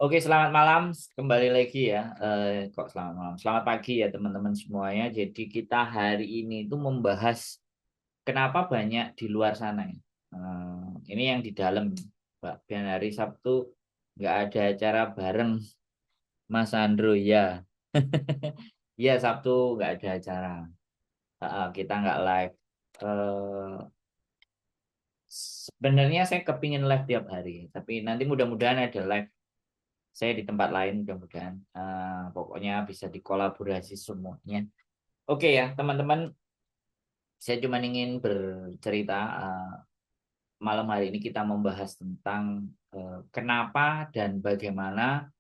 Oke, selamat malam. Kembali lagi ya. Kok selamat malam? Selamat pagi ya teman-teman semuanya. Jadi kita hari ini itu membahas kenapa banyak di luar sana ya. Ini yang di dalam, Pak. Dan hari Sabtu nggak ada acara bareng Mas Andro ya. Iya, Sabtu nggak ada acara. Kita nggak live. Eh, Sebenarnya saya kepingin live tiap hari, tapi nanti mudah-mudahan ada live saya di tempat lain mudah-mudahan. Pokoknya bisa dikolaborasi semuanya. Oke ya teman-teman, saya cuma ingin bercerita. Malam hari ini kita membahas tentang kenapa dan bagaimana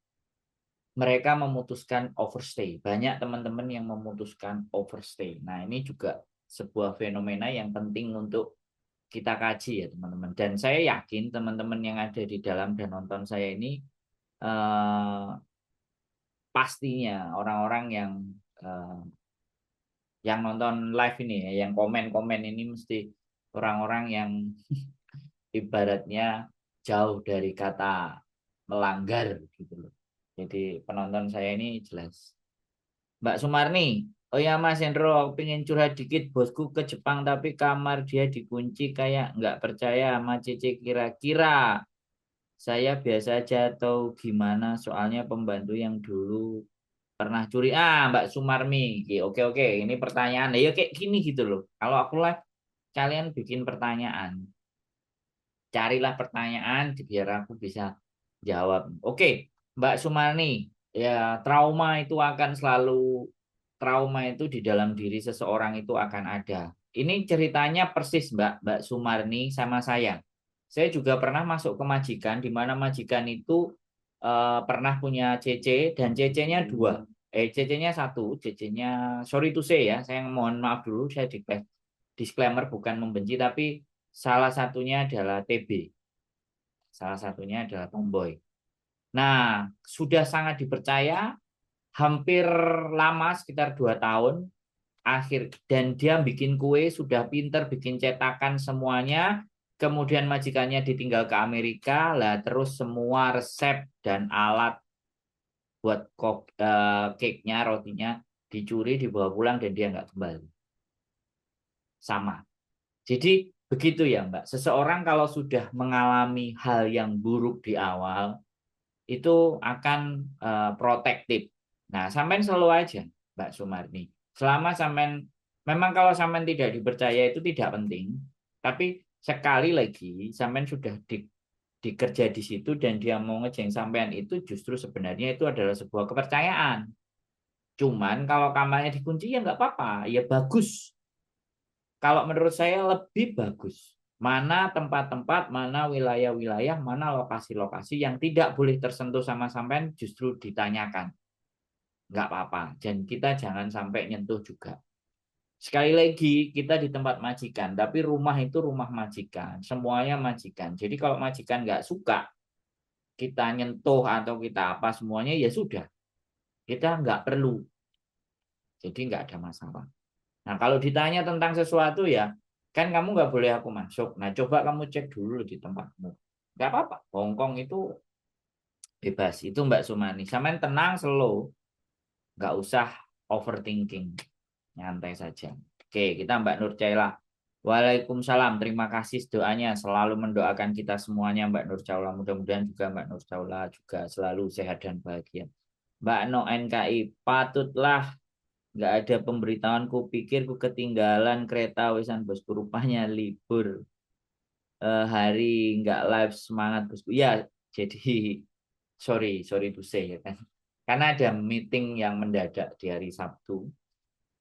mereka memutuskan overstay. Banyak teman-teman yang memutuskan overstay. Nah, ini juga sebuah fenomena yang penting untuk kita kaji ya teman-teman. Dan saya yakin teman-teman yang ada di dalam dan nonton saya ini eh, pastinya orang-orang eh, yang nonton live ini ya, yang komen-komen ini mesti orang-orang yang ibaratnya jauh dari kata melanggar gitu loh. Jadi penonton saya ini jelas. Mbak Sumarni, oh ya Mas Hendro, aku pengen curhat dikit, bosku ke Jepang tapi kamar dia dikunci kayak nggak percaya sama Cece, kira-kira saya biasa aja atau gimana, soalnya pembantu yang dulu pernah curi. Mbak Sumarmi. Oke oke, ini pertanyaan ya kayak gini gitu loh. Kalau aku live, kalian bikin pertanyaan, carilah pertanyaan biar aku bisa jawab. Oke, Mbak Sumarni, ya trauma itu di dalam diri seseorang itu akan ada. Ini ceritanya persis Mbak Sumarni sama saya. Saya juga pernah masuk ke majikan, di mana majikan itu pernah punya CC dan CC-nya dua. CC-nya satu, CC-nya sorry to say ya, saya mohon maaf dulu, saya disclaimer bukan membenci, tapi salah satunya adalah TB, salah satunya adalah tomboy. Nah, sudah sangat dipercaya, hampir lama sekitar 2 tahun, dan dia bikin kue, sudah pinter bikin cetakan semuanya. Kemudian majikannya ditinggal ke Amerika, lah terus semua resep dan alat buat cake-nya, rotinya dicuri, dibawa pulang dan dia nggak kembali. Sama. Jadi begitu ya Mbak. Seseorang kalau sudah mengalami hal yang buruk di awal, itu akan protektif. Nah, sampean selalu aja Mbak Sumarni. Selama sampean, memang kalau sampean tidak dipercaya itu tidak penting, tapi sekali lagi sampean sudah dikerja di situ dan dia mau ngejeng sampean, itu justru sebenarnya itu adalah sebuah kepercayaan. Cuman kalau kamarnya dikunci ya nggak apa-apa, ya bagus. Kalau menurut saya lebih bagus. Mana tempat-tempat, mana wilayah-wilayah, mana lokasi-lokasi yang tidak boleh tersentuh sama sampean justru ditanyakan. Nggak apa-apa. Dan kita jangan sampai nyentuh juga. Sekali lagi, kita di tempat majikan, tapi rumah itu rumah majikan. Semuanya majikan. Jadi kalau majikan nggak suka, kita nyentuh atau kita apa semuanya, ya sudah. Kita nggak perlu. Jadi nggak ada masalah. Nah, kalau ditanya tentang sesuatu ya, kan kamu nggak boleh aku masuk. Nah, coba kamu cek dulu di tempatmu. Nggak apa-apa. Hongkong itu bebas. Itu Mbak Sumani. Sampean tenang, slow. Nggak usah overthinking. Nyantai saja. Oke, kita Mbak Nur Caila. Waalaikumsalam. Terima kasih doanya. Selalu mendoakan kita semuanya Mbak Nur Caula. Mudah-mudahan juga Mbak Nur Caula juga selalu sehat dan bahagia. Mbak No NKI, patutlah nggak ada pemberitahuan, ku pikir ku ketinggalan kereta wisan bosku, rupanya libur hari nggak live, semangat bosku ya. Jadi sorry sorry to say ya kan, karena ada meeting yang mendadak di hari Sabtu,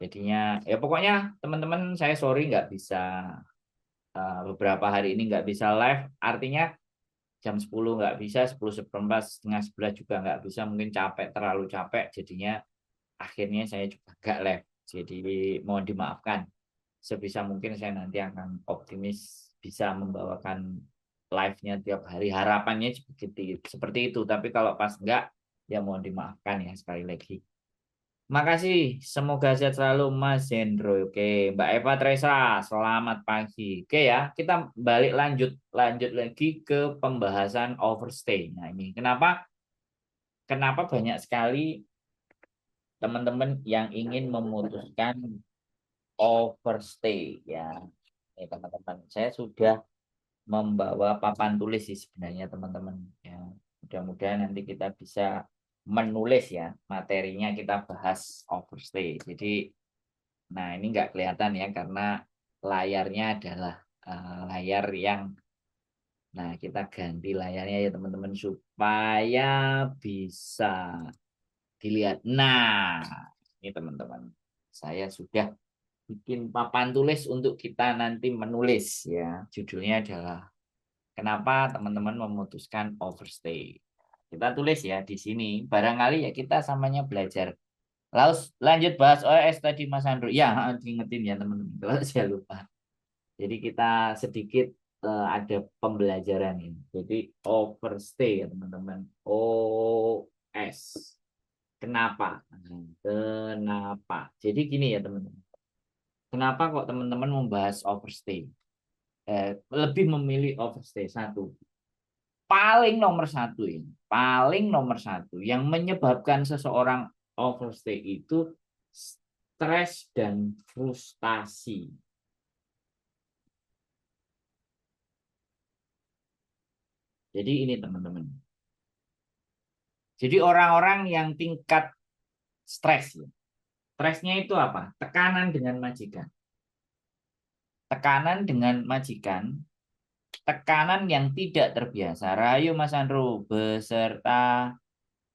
jadinya ya pokoknya teman-teman saya sorry nggak bisa beberapa hari ini nggak bisa live, artinya jam 10 nggak bisa, 10 seperempat, setengah 11 juga nggak bisa, mungkin capek, terlalu capek, jadinya akhirnya saya juga nggak live. Jadi mohon dimaafkan. Sebisa mungkin saya nanti akan optimis bisa membawakan live-nya tiap hari. Harapannya seperti itu. Tapi kalau pas enggak, ya mohon dimaafkan ya sekali lagi. Makasih. Semoga sehat selalu Mas Hendro. Oke, Mbak Eva Teresa, selamat pagi. Oke ya, kita balik lanjut lagi ke pembahasan overstay. Nah ini kenapa? kenapa banyak sekali teman-teman yang ingin memutuskan overstay ya. Ini teman-teman, saya sudah membawa papan tulis sih sebenarnya teman-teman ya. Mudah-mudahan nanti kita bisa menulis ya materinya, kita bahas overstay. Jadi nah ini nggak kelihatan ya karena layarnya adalah layar yang, nah kita ganti layarnya ya teman-teman supaya bisa dilihat. Nah ini teman-teman, saya sudah bikin papan tulis untuk kita nanti menulis ya. Judulnya adalah kenapa teman-teman memutuskan overstay. Kita tulis ya di sini. Barangkali ya kita samanya belajar. Lalu lanjut bahas OS tadi Mas Andro. Ya, diingetin ya teman-teman. Kalau saya lupa. Jadi kita sedikit ada pembelajaran ini. Jadi overstay ya teman-teman. OS. Kenapa? Kenapa? Jadi gini ya teman-teman. Kenapa kok teman-teman membahas overstay? Lebih memilih overstay satu. Paling nomor satu ini, paling nomor satu yang menyebabkan seseorang overstay itu stres dan frustasi. Jadi ini teman-teman. Jadi orang-orang yang tingkat stres, stresnya itu apa? Tekanan dengan majikan. Tekanan dengan majikan, tekanan yang tidak terbiasa. Rayu Mas Andro beserta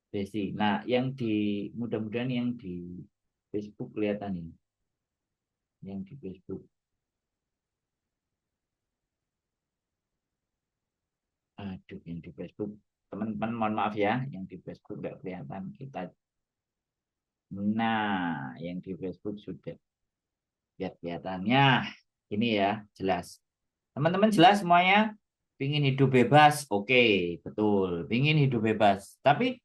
Besti. Nah, yang di mudah-mudahan yang di Facebook kelihatan ini. Yang di Facebook. Aduh, yang di Facebook. Teman-teman mohon maaf ya, yang di Facebook nggak kelihatan kita. Nah, yang di Facebook sudah lihat kelihatannya. Ini ya, jelas. Teman-teman jelas semuanya? Pingin hidup bebas? Oke, betul. Pingin hidup bebas. Tapi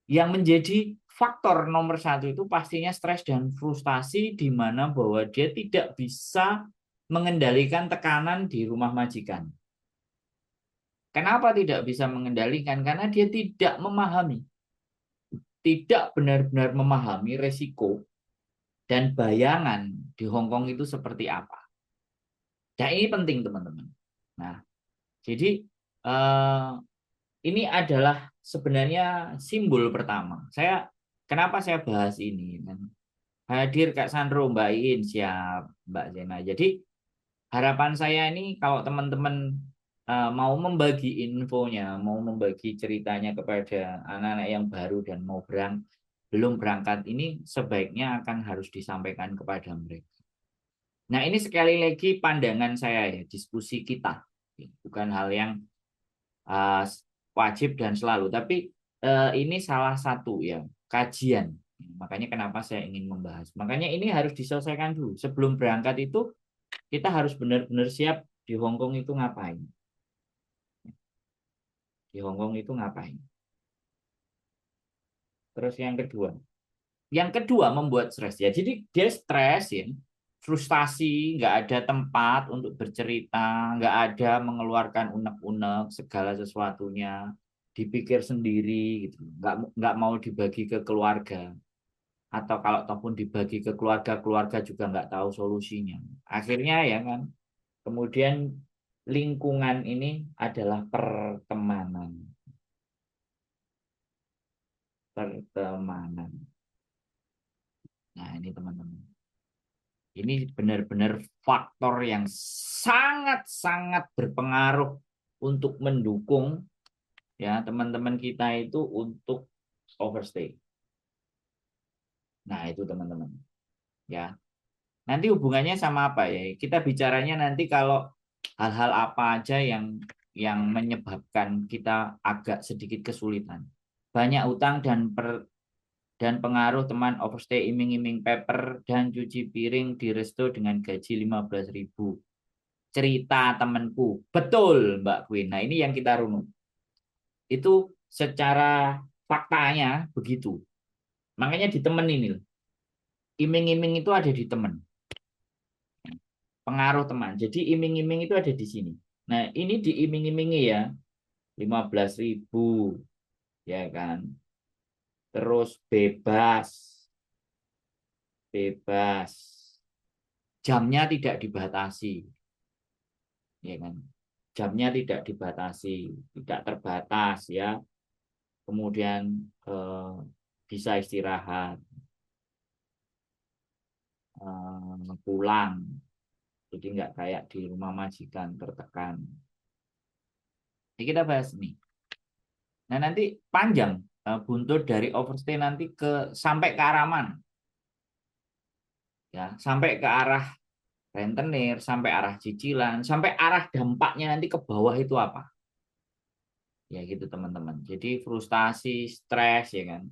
yang menjadi faktor nomor satu itu pastinya stres dan frustasi, di mana bahwa dia tidak bisa mengendalikan tekanan di rumah majikan. Kenapa tidak bisa mengendalikan? Karena dia tidak memahami, tidak benar-benar memahami resiko dan bayangan di Hong Kong itu seperti apa. Dan ini penting teman-teman. Nah, jadi ini adalah sebenarnya simbol pertama. Kenapa saya bahas ini? Hadir Kak Sandro, Mbak Iin, siap Mbak Zena. Jadi harapan saya ini kalau teman-teman mau membagi infonya, mau membagi ceritanya kepada anak-anak yang baru dan belum berangkat, ini sebaiknya akan harus disampaikan kepada mereka. Nah ini sekali lagi pandangan saya ya, diskusi kita, bukan hal yang wajib dan selalu, tapi ini salah satu ya kajian. Makanya kenapa saya ingin membahas. Makanya ini harus diselesaikan dulu. Sebelum berangkat itu kita harus benar-benar siap di Hong Kong itu ngapain. Di Hong Kong itu ngapain. Terus yang kedua membuat stres ya. Jadi dia stres ya, frustasi, nggak ada tempat untuk bercerita, nggak ada mengeluarkan unek-unek segala sesuatunya, dipikir sendiri gitu, nggak mau dibagi ke keluarga, atau kalau ataupun dibagi ke keluarga juga nggak tahu solusinya. Akhirnya ya kan, kemudian lingkungan ini adalah pertemanan, pertemanan. Nah ini teman-teman. Ini benar-benar faktor yang sangat-sangat berpengaruh untuk mendukung ya teman-teman kita itu untuk overstay. Nah, itu teman-teman. Ya. Nanti hubungannya sama apa ya? Kita bicaranya nanti kalau hal-hal apa aja yang menyebabkan kita agak sedikit kesulitan. Banyak utang dan pengaruh teman overstay, iming-iming paper dan cuci piring di resto dengan gaji 15.000. Cerita temanku. Betul, Mbak Queen. Nah, ini yang kita runut. Itu secara faktanya begitu. Makanya di temen ini. Iming-iming itu ada di temen. Pengaruh teman. Jadi iming-iming itu ada di sini. Nah, ini diiming-imingi ya. 15.000. Ya kan. terus bebas, bebas, jamnya tidak dibatasi, ya kan? Jamnya tidak dibatasi, tidak terbatas ya. Kemudian bisa istirahat, pulang, jadi nggak kayak di rumah majikan tertekan. Ini kita bahas nih. Nah nanti panjang buntut dari overstay nanti sampai ke arah mana? Ya, sampai ke arah rentenir, sampai arah cicilan, sampai arah dampaknya nanti ke bawah itu apa? Ya gitu teman-teman. Jadi frustasi, stres ya kan.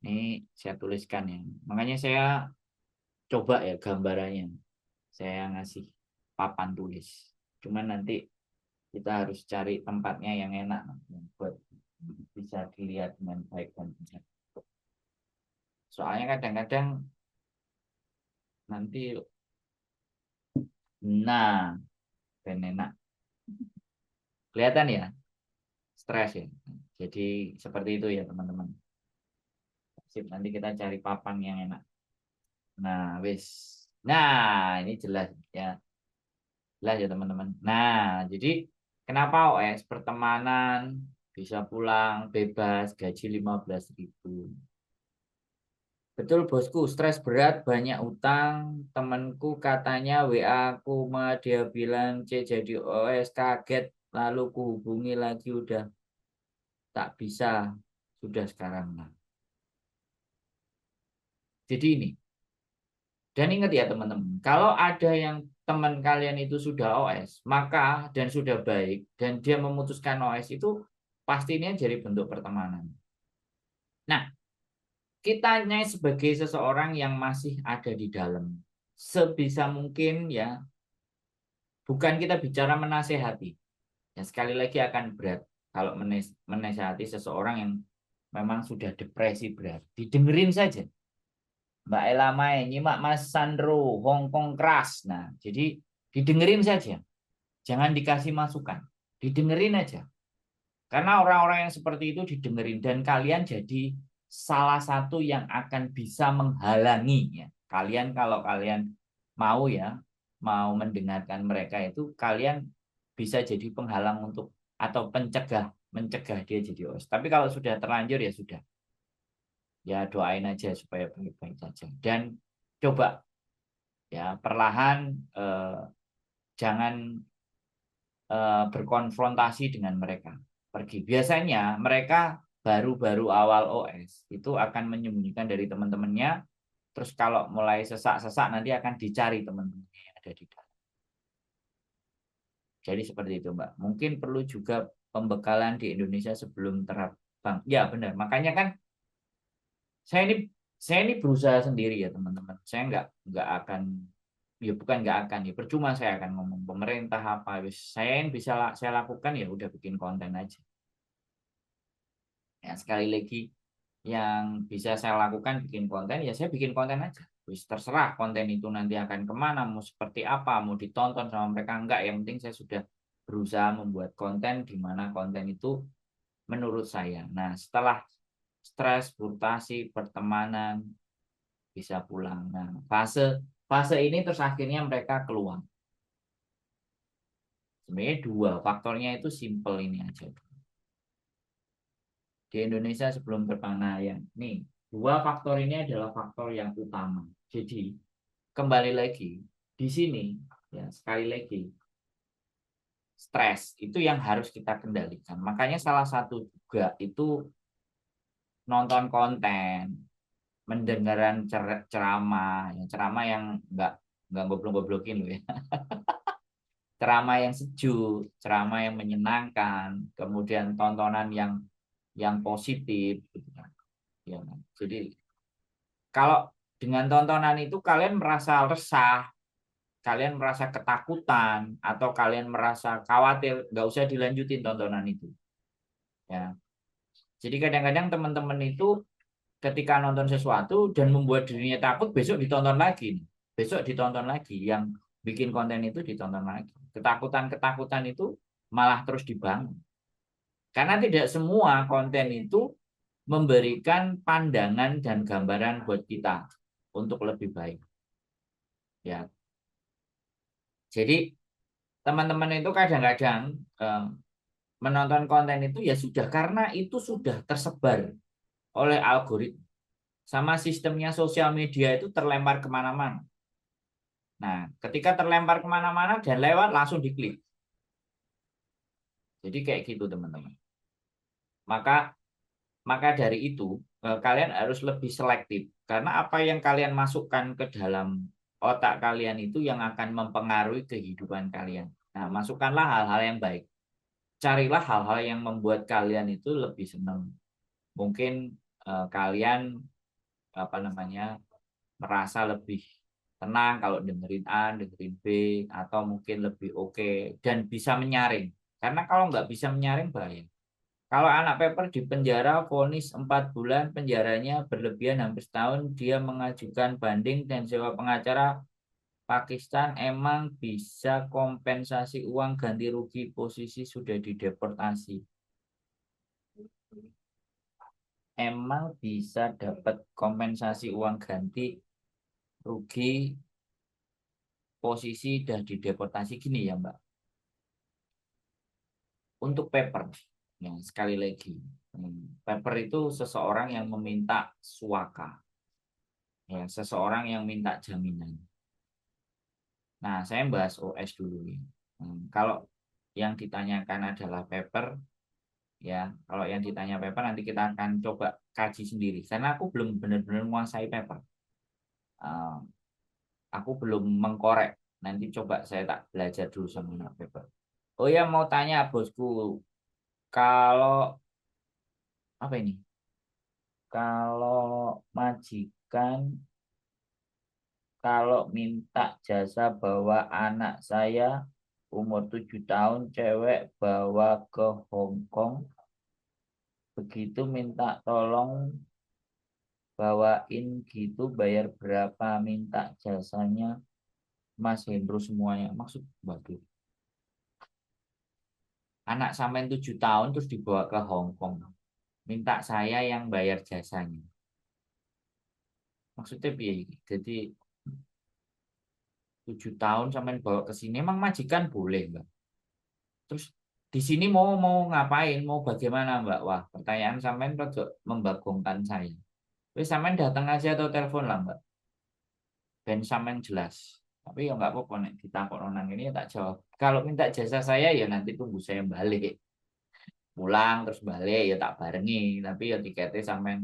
Ini saya tuliskan ya. Makanya saya coba ya gambarannya. Saya ngasih papan tulis. Cuman nanti kita harus cari tempatnya yang enak buat bisa dilihat dengan baik dan benar. Soalnya kadang-kadang nanti nah ben enak. Kelihatan ya, stres ya. Jadi seperti itu ya teman-teman. Sip, nanti kita cari papan yang enak. Nah, wis. Nah, ini jelas ya. Jelas ya teman-teman. Nah, jadi kenapa OS pertemanan bisa pulang bebas gaji 15.000. Betul bosku, stres berat, banyak utang. Temanku katanya WA aku mah dia bilang C jadi OS kaget. Lalu ku hubungi lagi udah tak bisa. Sudah sekarang lah. Jadi ini. Dan ingat ya teman-teman, kalau ada yang teman kalian itu sudah OS, maka dan sudah baik, dan dia memutuskan OS itu pastinya jadi bentuk pertemanan. Nah, kitanya sebagai seseorang yang masih ada di dalam, sebisa mungkin ya, bukan kita bicara menasehati. Ya, sekali lagi akan berat kalau menasehati seseorang yang memang sudah depresi berat. Didengerin saja. Mbak Ella Mai, nyimak Mas Sandro, Hongkong keras. Nah, jadi didengerin saja. Jangan dikasih masukan. Didengerin aja. Karena orang-orang yang seperti itu didengerin dan kalian jadi salah satu yang akan bisa menghalangi ya. Kalian kalau kalian mau ya, mau mendengarkan mereka itu kalian bisa jadi penghalang untuk atau mencegah dia jadi OS. Tapi kalau sudah terlanjur ya sudah. Ya doain aja supaya baik-baik saja. Dan coba ya perlahan jangan berkonfrontasi dengan mereka. Pergi. Biasanya mereka baru-baru awal OS itu akan menyembunyikan dari teman-temannya. Terus kalau mulai sesak-sesak nanti akan dicari teman-temannya yang ada di dalam. Jadi seperti itu Mbak. Mungkin perlu juga pembekalan di Indonesia sebelum terbang. Ya benar. Makanya kan saya ini berusaha sendiri ya teman-teman. Saya nggak akan ya bukan nggak akan ya percuma saya akan ngomong pemerintah apa saya yang bisa saya lakukan ya udah bikin konten aja ya sekali lagi yang bisa saya lakukan bikin konten ya saya bikin konten aja wis terserah konten itu nanti akan kemana mau seperti apa mau ditonton sama mereka enggak yang penting saya sudah berusaha membuat konten di mana konten itu menurut saya nah setelah stres frustasi pertemanan bisa pulang nah fase fase ini terus akhirnya mereka keluar. Sebenarnya dua faktornya itu simple ini aja. Di Indonesia sebelum berpanaya. Nih, dua faktor ini adalah faktor yang utama. Jadi, kembali lagi, di sini, ya sekali lagi, stres itu yang harus kita kendalikan. Makanya salah satu juga itu nonton konten, mendengaran ceramah, ceramah yang nggak goblok-goblokin loh ya. Ceramah yang sejuk, ceramah yang menyenangkan, kemudian tontonan yang positif gitu kan. Ya, kan? Jadi kalau dengan tontonan itu kalian merasa resah, kalian merasa ketakutan atau kalian merasa khawatir, nggak usah dilanjutin tontonan itu. Ya. Jadi kadang-kadang teman-teman itu ketika nonton sesuatu dan membuat dirinya takut, besok ditonton lagi. Besok ditonton lagi. Yang bikin konten itu ditonton lagi. Ketakutan-ketakutan itu malah terus dibangun. Karena tidak semua konten itu memberikan pandangan dan gambaran buat kita untuk lebih baik. Ya, jadi teman-teman itu kadang-kadang menonton konten itu ya sudah karena itu sudah tersebar oleh algoritma sama sistemnya sosial media itu terlempar kemana-mana. Nah, ketika terlempar kemana-mana dan lewat langsung diklik. Jadi kayak gitu teman-teman. Maka dari itu kalian harus lebih selektif karena apa yang kalian masukkan ke dalam otak kalian itu yang akan mempengaruhi kehidupan kalian. Nah, masukkanlah hal-hal yang baik. Carilah hal-hal yang membuat kalian itu lebih senang. Mungkin kalian apa namanya merasa lebih tenang kalau dengerin A, dengerin B, atau mungkin lebih oke dan bisa menyaring. Karena kalau nggak bisa menyaring bahaya. Kalau anak paper di penjara vonis 4 bulan penjaranya berlebihan hampir setahun, dia mengajukan banding dan sewa pengacara. Pakistan emang bisa kompensasi uang ganti rugi posisi sudah dideportasi. Emang bisa dapat kompensasi uang ganti rugi posisi sudah dideportasi gini ya Mbak. Untuk paper, ya sekali lagi, paper itu seseorang yang meminta suaka. Ya, seseorang yang minta jaminan. Nah, saya bahas OS dulu nih. Kalau yang ditanyakan adalah paper, ya, kalau yang ditanya paper nanti kita akan coba kaji sendiri. Karena aku belum benar-benar menguasai paper. Eh, aku belum mengkorek. Nanti coba saya tak belajar dulu sama anak paper. Oh ya, mau tanya bosku, kalau apa ini? Kalau majikan kalau minta jasa bawa anak saya umur 7 tahun cewek bawa ke Hong Kong begitu minta tolong bawain gitu bayar berapa minta jasanya Mas Hendro semuanya maksud bagus anak sampai 7 tahun terus dibawa ke Hong Kong minta saya yang bayar jasanya maksudnya biaya jadi 7 tahun sampai bawa ke sini emang majikan boleh Mbak terus di sini mau ngapain, mau bagaimana Mbak? Wah, pertanyaan sampean rada membagongkan saya. Wis sampean datang aja atau telepon lah Mbak. Ben sampean jelas. Tapi ya nggak apa-apa nek ditakokno nang ini ya tak jawab. Kalau minta jasa saya ya nanti tunggu saya balik. Pulang terus balik ya tak barengi, tapi ya tiketnya sampean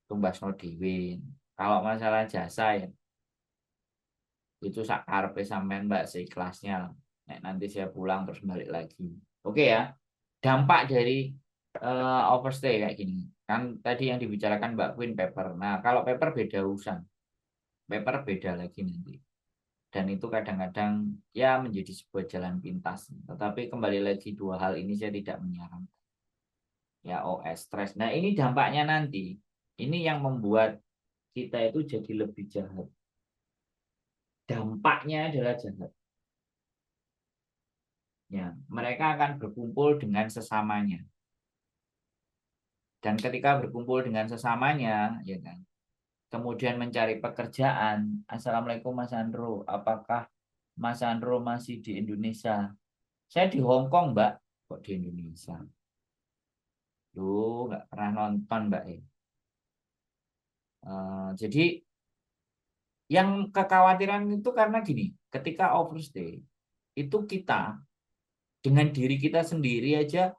tumbasno dhewe. Kalau masalah jasa ya itu sak karepe sampean Mbak seikhlasnya. Nek nanti saya pulang terus balik lagi. Oke ya. Dampak dari overstay kayak gini. Kan tadi yang dibicarakan Mbak Queen paper. Nah, kalau paper beda urusan. Paper beda lagi nanti. Dan itu kadang-kadang ya menjadi sebuah jalan pintas. Tetapi kembali lagi dua hal ini saya tidak menyarankan. Ya OS stres. Nah, ini dampaknya nanti. Ini yang membuat kita itu jadi lebih jahat. Dampaknya adalah jahat. Ya, mereka akan berkumpul dengan sesamanya. Dan ketika berkumpul dengan sesamanya, ya kan, kemudian mencari pekerjaan. Assalamualaikum Mas Andro, apakah Mas Andro masih di Indonesia? Saya di Hong Kong, Mbak. Kok di Indonesia? Duh, nggak pernah nonton, Mbak. Jadi yang kekhawatiran itu karena gini, ketika overstay, itu kita dengan diri kita sendiri aja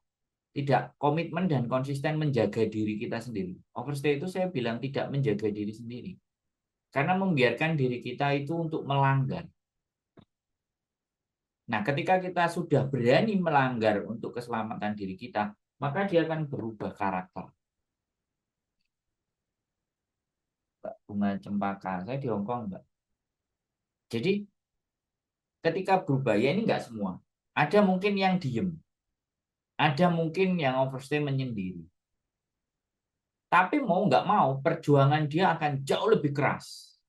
tidak komitmen dan konsisten menjaga diri kita sendiri. Overstay itu saya bilang tidak menjaga diri sendiri. Karena membiarkan diri kita itu untuk melanggar. Nah, ketika kita sudah berani melanggar untuk keselamatan diri kita, maka dia akan berubah karakter. Bunga cempaka, saya di Hong Kong, Mbak. Jadi, ketika berubah, ya ini enggak semua. Ada mungkin yang diem, ada mungkin yang overstay menyendiri. Tapi mau nggak mau, perjuangan dia akan jauh lebih keras.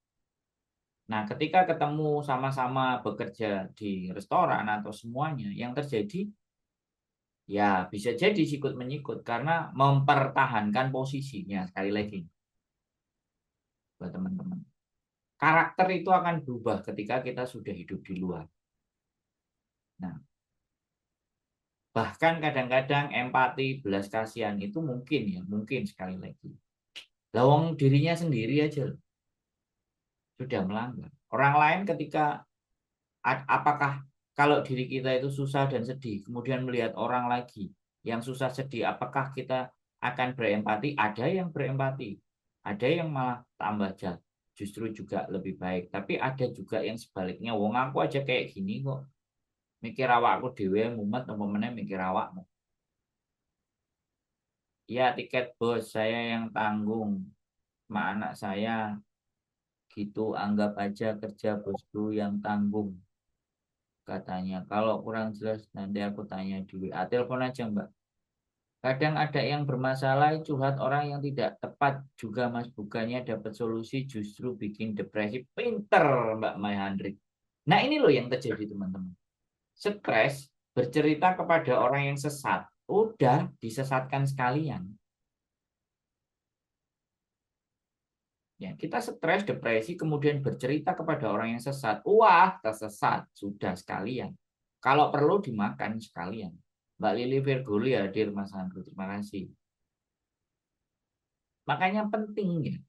Nah, ketika ketemu sama-sama bekerja di restoran atau semuanya, yang terjadi Ya, bisa jadi sikut menyikut karena mempertahankan posisinya sekali lagi buat teman-teman. Karakter itu akan berubah ketika kita sudah hidup di luar. Nah, bahkan kadang-kadang empati, belas kasihan itu mungkin ya, mungkin sekali lagi. Lawang dirinya sendiri aja sudah melanggar. Orang lain ketika apakah kalau diri kita itu susah dan sedih, kemudian melihat orang lagi yang susah sedih, apakah kita akan berempati? Ada yang berempati, ada yang malah tambah jahat, justru juga lebih baik. Tapi ada juga yang sebaliknya, wong aku aja kayak gini kok, mikir awakku dhewe mumet apa meneh mikir awakmu. Ya tiket bos saya yang tanggung, sama anak saya gitu, anggap aja kerja bosku yang tanggung. Katanya kalau kurang jelas nanti aku tanya di WA, telepon aja Mbak. Kadang ada yang bermasalah curhat orang yang tidak tepat juga Mas, bukannya dapat solusi justru bikin depresi. Pinter Mbak Mayhandrik. Nah ini loh yang terjadi teman-teman. Stres bercerita kepada orang yang sesat, udah disesatkan sekalian. Ya, kita stres, depresi, kemudian bercerita kepada orang yang sesat. Wah, tersesat. Sudah sekalian. Kalau perlu dimakan sekalian. Mbak Lili Virguli hadir, Mas Andrew. Terima kasih. Makanya penting ya.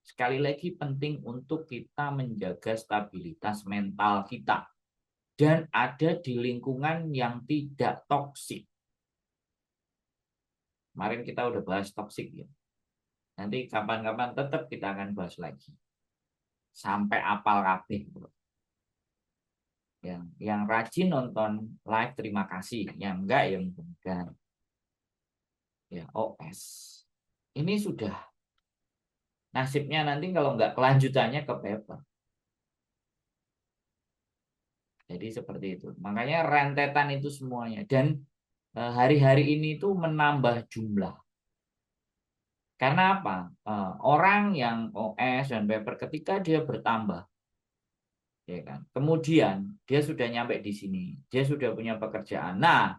Sekali lagi penting untuk kita menjaga stabilitas mental kita. Dan ada di lingkungan yang tidak toksik. Kemarin kita udah bahas toksik ya. Nanti kapan-kapan tetap kita akan bahas lagi. Sampai apal kabeh. Yang rajin nonton live terima kasih, yang enggak ya enggak. Ya OS ini sudah nasibnya nanti kalau enggak kelanjutannya ke paper. Jadi seperti itu, makanya rentetan itu semuanya. Dan hari-hari ini itu menambah jumlah karena apa? Orang yang OS dan paper ketika dia bertambah, ya kan, kemudian dia sudah nyampe di sini, dia sudah punya pekerjaan, nah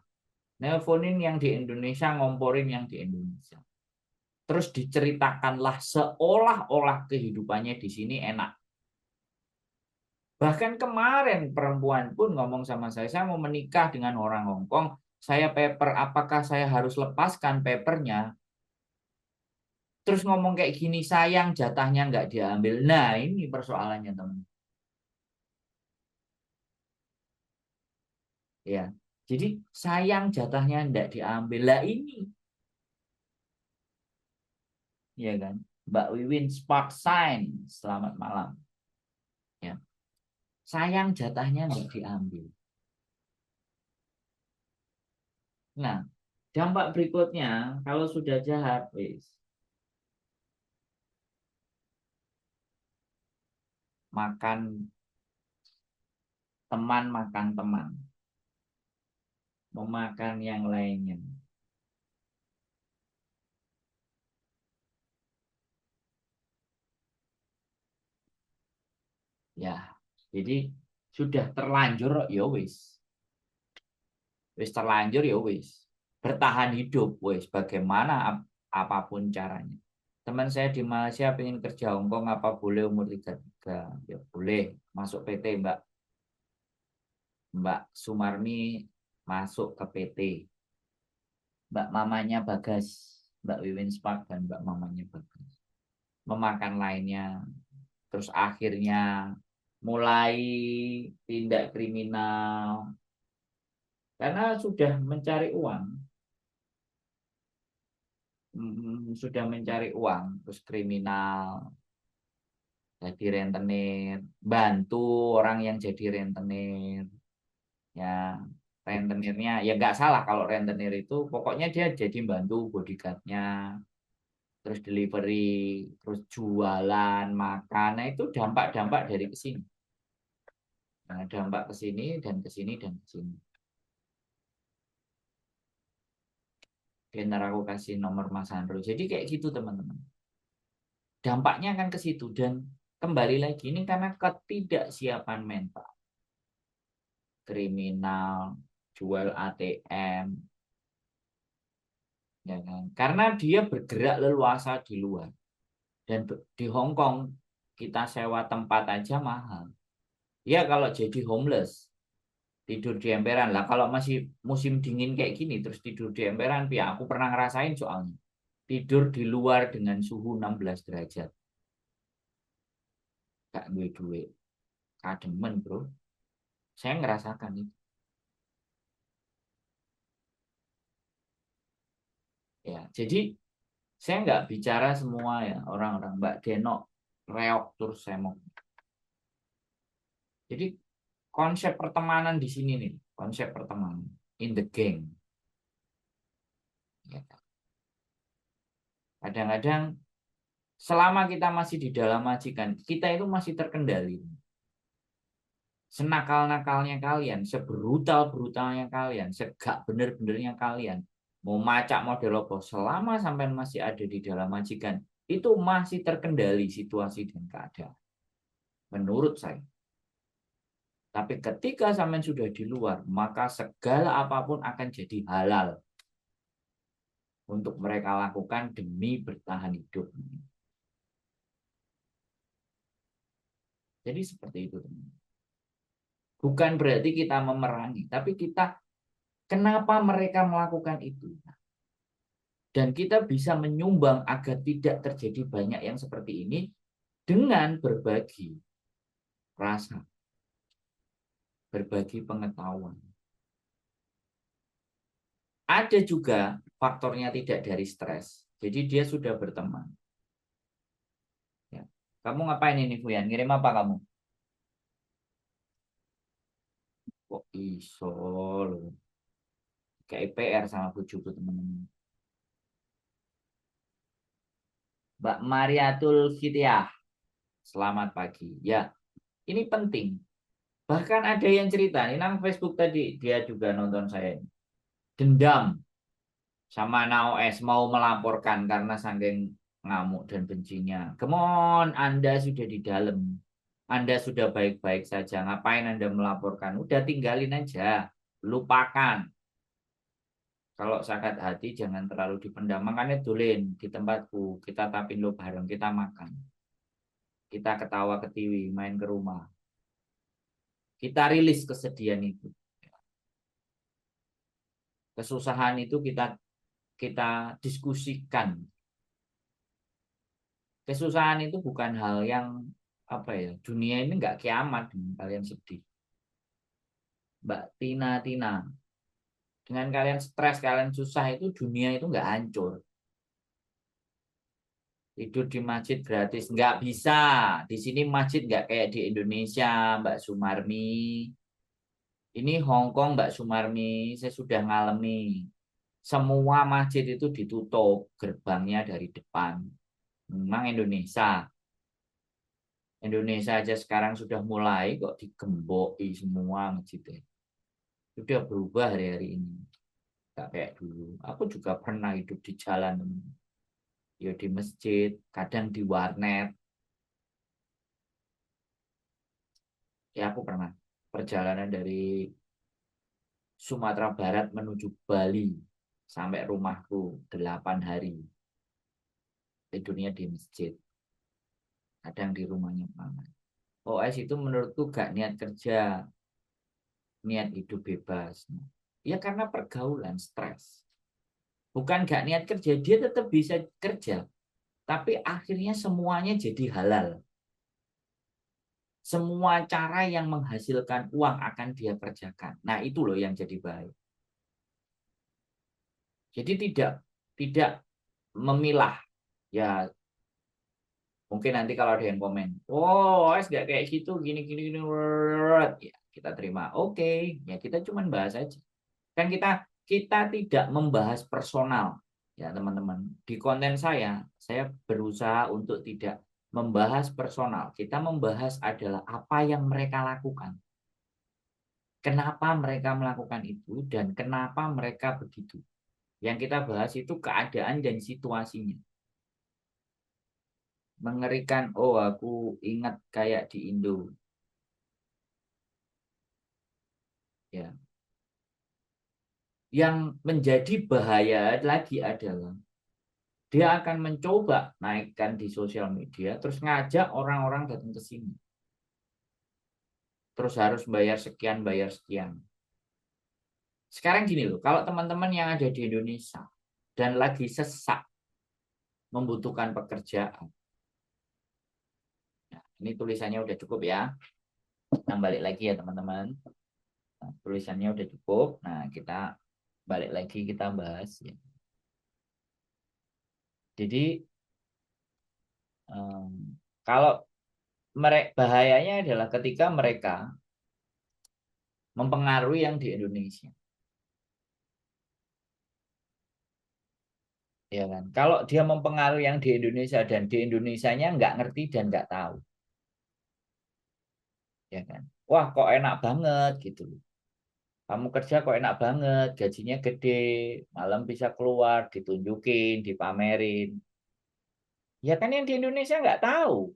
nelponin yang di Indonesia, ngomporin yang di Indonesia. Terus diceritakanlah seolah-olah kehidupannya di sini enak. Bahkan kemarin perempuan pun ngomong sama saya mau menikah dengan orang Hong Kong, saya paper, apakah saya harus lepaskan papernya? Terus ngomong kayak gini, sayang jatahnya nggak diambil. Nah ini persoalannya teman. Ya, jadi sayang jatahnya nggak diambil. Lah ini, ya kan? Mbak Wiwin Spark Sign, selamat malam. Ya, sayang jatahnya nggak diambil. Nah, dampak berikutnya kalau sudah jahat, wis makan teman makan teman, memakan yang lainnya. Ya, jadi sudah terlanjur ya wis terlanjur ya wis. Bertahan hidup wis bagaimana apapun caranya. Teman saya di Malaysia pengen kerja Hongkong apa boleh umur 33? Ya boleh, masuk PT Mbak. Mbak Sumarni masuk ke PT. Mbak mamanya Bagas, Mbak Wiwin Spark dan Mbak mamanya Bagas. Memakan lainnya, terus akhirnya mulai tindak kriminal karena sudah mencari uang. Sudah mencari uang, terus kriminal, jadi rentenir, bantu orang yang jadi rentenir. Ya, rentenirnya ya nggak salah kalau rentenir itu pokoknya dia jadi bantu bodyguardnya, terus delivery, terus jualan makan. Nah itu dampak-dampak dari kesini. Nah, dampak kesini dan kesini dan kesini. Dan aku kasih nomor Mas Andro. Jadi kayak gitu teman-teman. Dampaknya akan ke situ dan kembali lagi ini karena ketidaksiapan mental, kriminal, jual ATM, ya kan? Karena dia bergerak leluasa di luar. Dan di Hong Kong kita sewa tempat aja mahal. Ya kalau jadi homeless, tidur di emperan lah. Kalau masih musim dingin kayak gini terus tidur di emperan, ya aku pernah ngerasain soalnya. Tidur di luar dengan suhu 16 derajat. Gak duit-duit. Kademen bro. Saya ngerasakan itu. Ya, jadi saya nggak bicara semua ya orang-orang Mbak Denok reok terus saya mau. Jadi konsep pertemanan di sini nih, konsep pertemanan in the gang. Ya, kadang-kadang selama kita masih di dalam majikan, kita itu masih terkendali. Senakal-nakalnya kalian, sebrutal-brutalnya kalian, segak bener-benernya kalian, mau macak model apa, selama sampai masih ada di dalam majikan, itu masih terkendali situasi dan keadaan. Menurut saya. Tapi ketika sampai sudah di luar, maka segala apapun akan jadi halal untuk mereka lakukan demi bertahan hidup. Jadi seperti itu, teman. Bukan berarti kita memerangi, tapi kita kenapa mereka melakukan itu. Dan kita bisa menyumbang agar tidak terjadi banyak yang seperti ini dengan berbagi rasa, berbagi pengetahuan. Ada juga faktornya tidak dari stres. Jadi dia sudah berteman. Ya. Kamu ngapain ini, Fuyan? Ngirim apa kamu? Kok iso loh. Kayak PR sama bujuku teman-teman. Mbak Mariatul Fitiah. Selamat pagi. Ya, ini penting. Bahkan ada yang cerita, ini nang Facebook tadi, dia juga nonton saya. Dendam sama Naos mau melaporkan karena saking ngamuk dan bencinya. Come on, Anda sudah di dalam. Anda sudah baik-baik saja. Ngapain Anda melaporkan? Udah tinggalin aja. Lupakan. Kalau sakit hati jangan terlalu dipendam. Makanya dolin di tempatku. Kita tapin lo bareng. Kita makan. Kita ketawa ketiwi. Main ke rumah. Kita rilis kesedihan itu. Kesusahan itu kita diskusikan. Kesusahan itu bukan hal yang apa ya, dunia ini nggak kiamat dengan kalian sedih. Mbak Tina, dengan kalian stres, kalian susah itu dunia itu nggak hancur. Tidur di masjid gratis nggak bisa. Di sini masjid nggak kayak di Indonesia, Mbak Sumarmi. Ini Hong Kong, Mbak Sumarmi, saya sudah ngalami. Semua masjid itu ditutup gerbangnya dari depan. Memang Indonesia aja sekarang sudah mulai kok digembok semua masjidnya. Sudah berubah hari-hari ini. Gak kayak dulu. Aku juga pernah hidup di jalan. Ya di masjid, kadang di warnet. Ya aku pernah perjalanan dari Sumatera Barat menuju Bali sampai rumahku 8 hari. Tidurnya di masjid. Kadang di rumahnya mama. OS itu menurutku gak niat kerja, niat hidup bebas. Ya karena pergaulan, stres. Bukan gak niat kerja, dia tetap bisa kerja. Tapi akhirnya semuanya jadi halal. Semua cara yang menghasilkan uang akan dia kerjakan. Nah itu loh yang jadi baik. Jadi tidak memilah. Ya mungkin nanti kalau ada yang komen, oh OS gak kayak gitu, gini gini gini, ya kita terima. Oke, ya kita cuman bahas aja. Kan kita tidak membahas personal, ya teman-teman. Di konten saya berusaha untuk tidak membahas personal. Kita membahas adalah apa yang mereka lakukan. Kenapa mereka melakukan itu dan kenapa mereka begitu. Yang kita bahas itu keadaan dan situasinya. Mengerikan, oh aku ingat kayak di Indo. Ya, Yang menjadi bahaya lagi adalah dia akan mencoba naikkan di sosial media, terus ngajak orang-orang datang ke sini. Terus harus bayar sekian, bayar sekian. Sekarang gini loh, kalau teman-teman yang ada di Indonesia dan lagi sesak membutuhkan pekerjaan. Nah, ini tulisannya udah cukup ya. Kita balik lagi ya teman-teman. Nah, tulisannya udah cukup. Nah, kita balik lagi kita bahas ya. Jadi kalau mereka bahayanya adalah ketika mereka mempengaruhi yang di Indonesia. Ya kan? Kalau dia mempengaruhi yang di Indonesia dan di Indonesianya nggak ngerti dan nggak tahu, ya kan? Wah, kok enak banget gitu. Kamu kerja kok enak banget, gajinya gede, malam bisa keluar, ditunjukin, dipamerin. Ya kan yang di Indonesia nggak tahu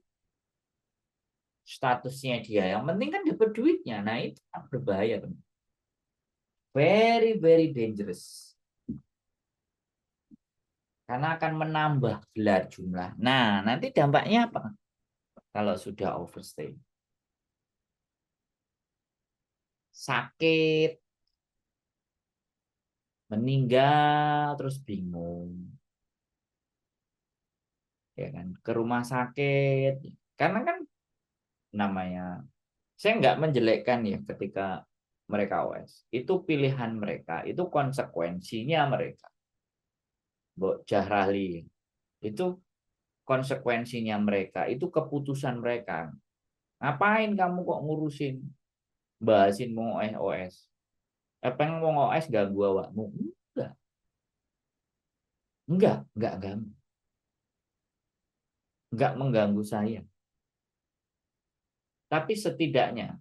statusnya dia. Yang penting kan dapat duitnya. Nah itu kan berbahaya, teman. Very, very dangerous. Karena akan menambah gelar jumlah. Nah, nanti dampaknya apa? Kalau sudah overstay. Sakit, meninggal, terus bingung. Ya kan? Ke rumah sakit. Karena kan namanya, saya nggak menjelekkan ya ketika mereka OS. Itu pilihan mereka, itu konsekuensinya mereka. Mbok Jahrali. Itu konsekuensinya mereka, itu keputusan mereka. Ngapain kamu kok ngurusin, bahasin mau OS? Pengen mau OS gak gua awakmu? Enggak ganggu. Enggak mengganggu saya. Tapi setidaknya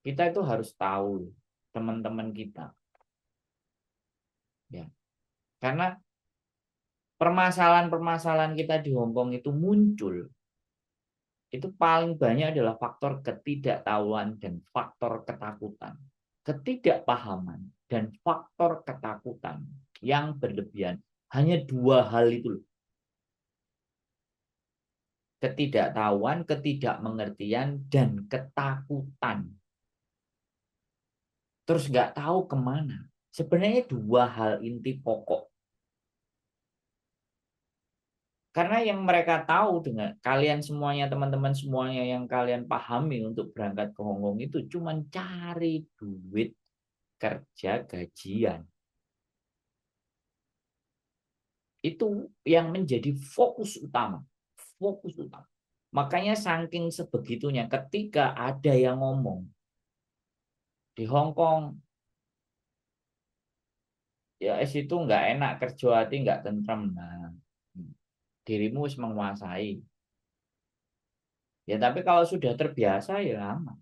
kita itu harus tahu teman-teman kita. Ya. Karena permasalahan-permasalahan kita di Hong Kong itu muncul, itu paling banyak adalah faktor ketidaktahuan dan faktor ketakutan. Ketidakpahaman dan faktor ketakutan yang berlebihan. Hanya dua hal itu loh. Ketidaktahuan, ketidakmengertian, dan ketakutan. Terus nggak tahu kemana. Sebenarnya dua hal inti pokok. Karena yang mereka tahu dengan kalian semuanya, teman-teman semuanya yang kalian pahami untuk berangkat ke Hong Kong itu cuma cari duit, kerja, gajian. Itu yang menjadi fokus utama. Fokus utama. Makanya saking sebegitunya ketika ada yang ngomong di Hong Kong, ya situ nggak enak, kerja hati nggak tentrem. Nah, dirimu harus menguasai. Ya tapi kalau sudah terbiasa ya aman.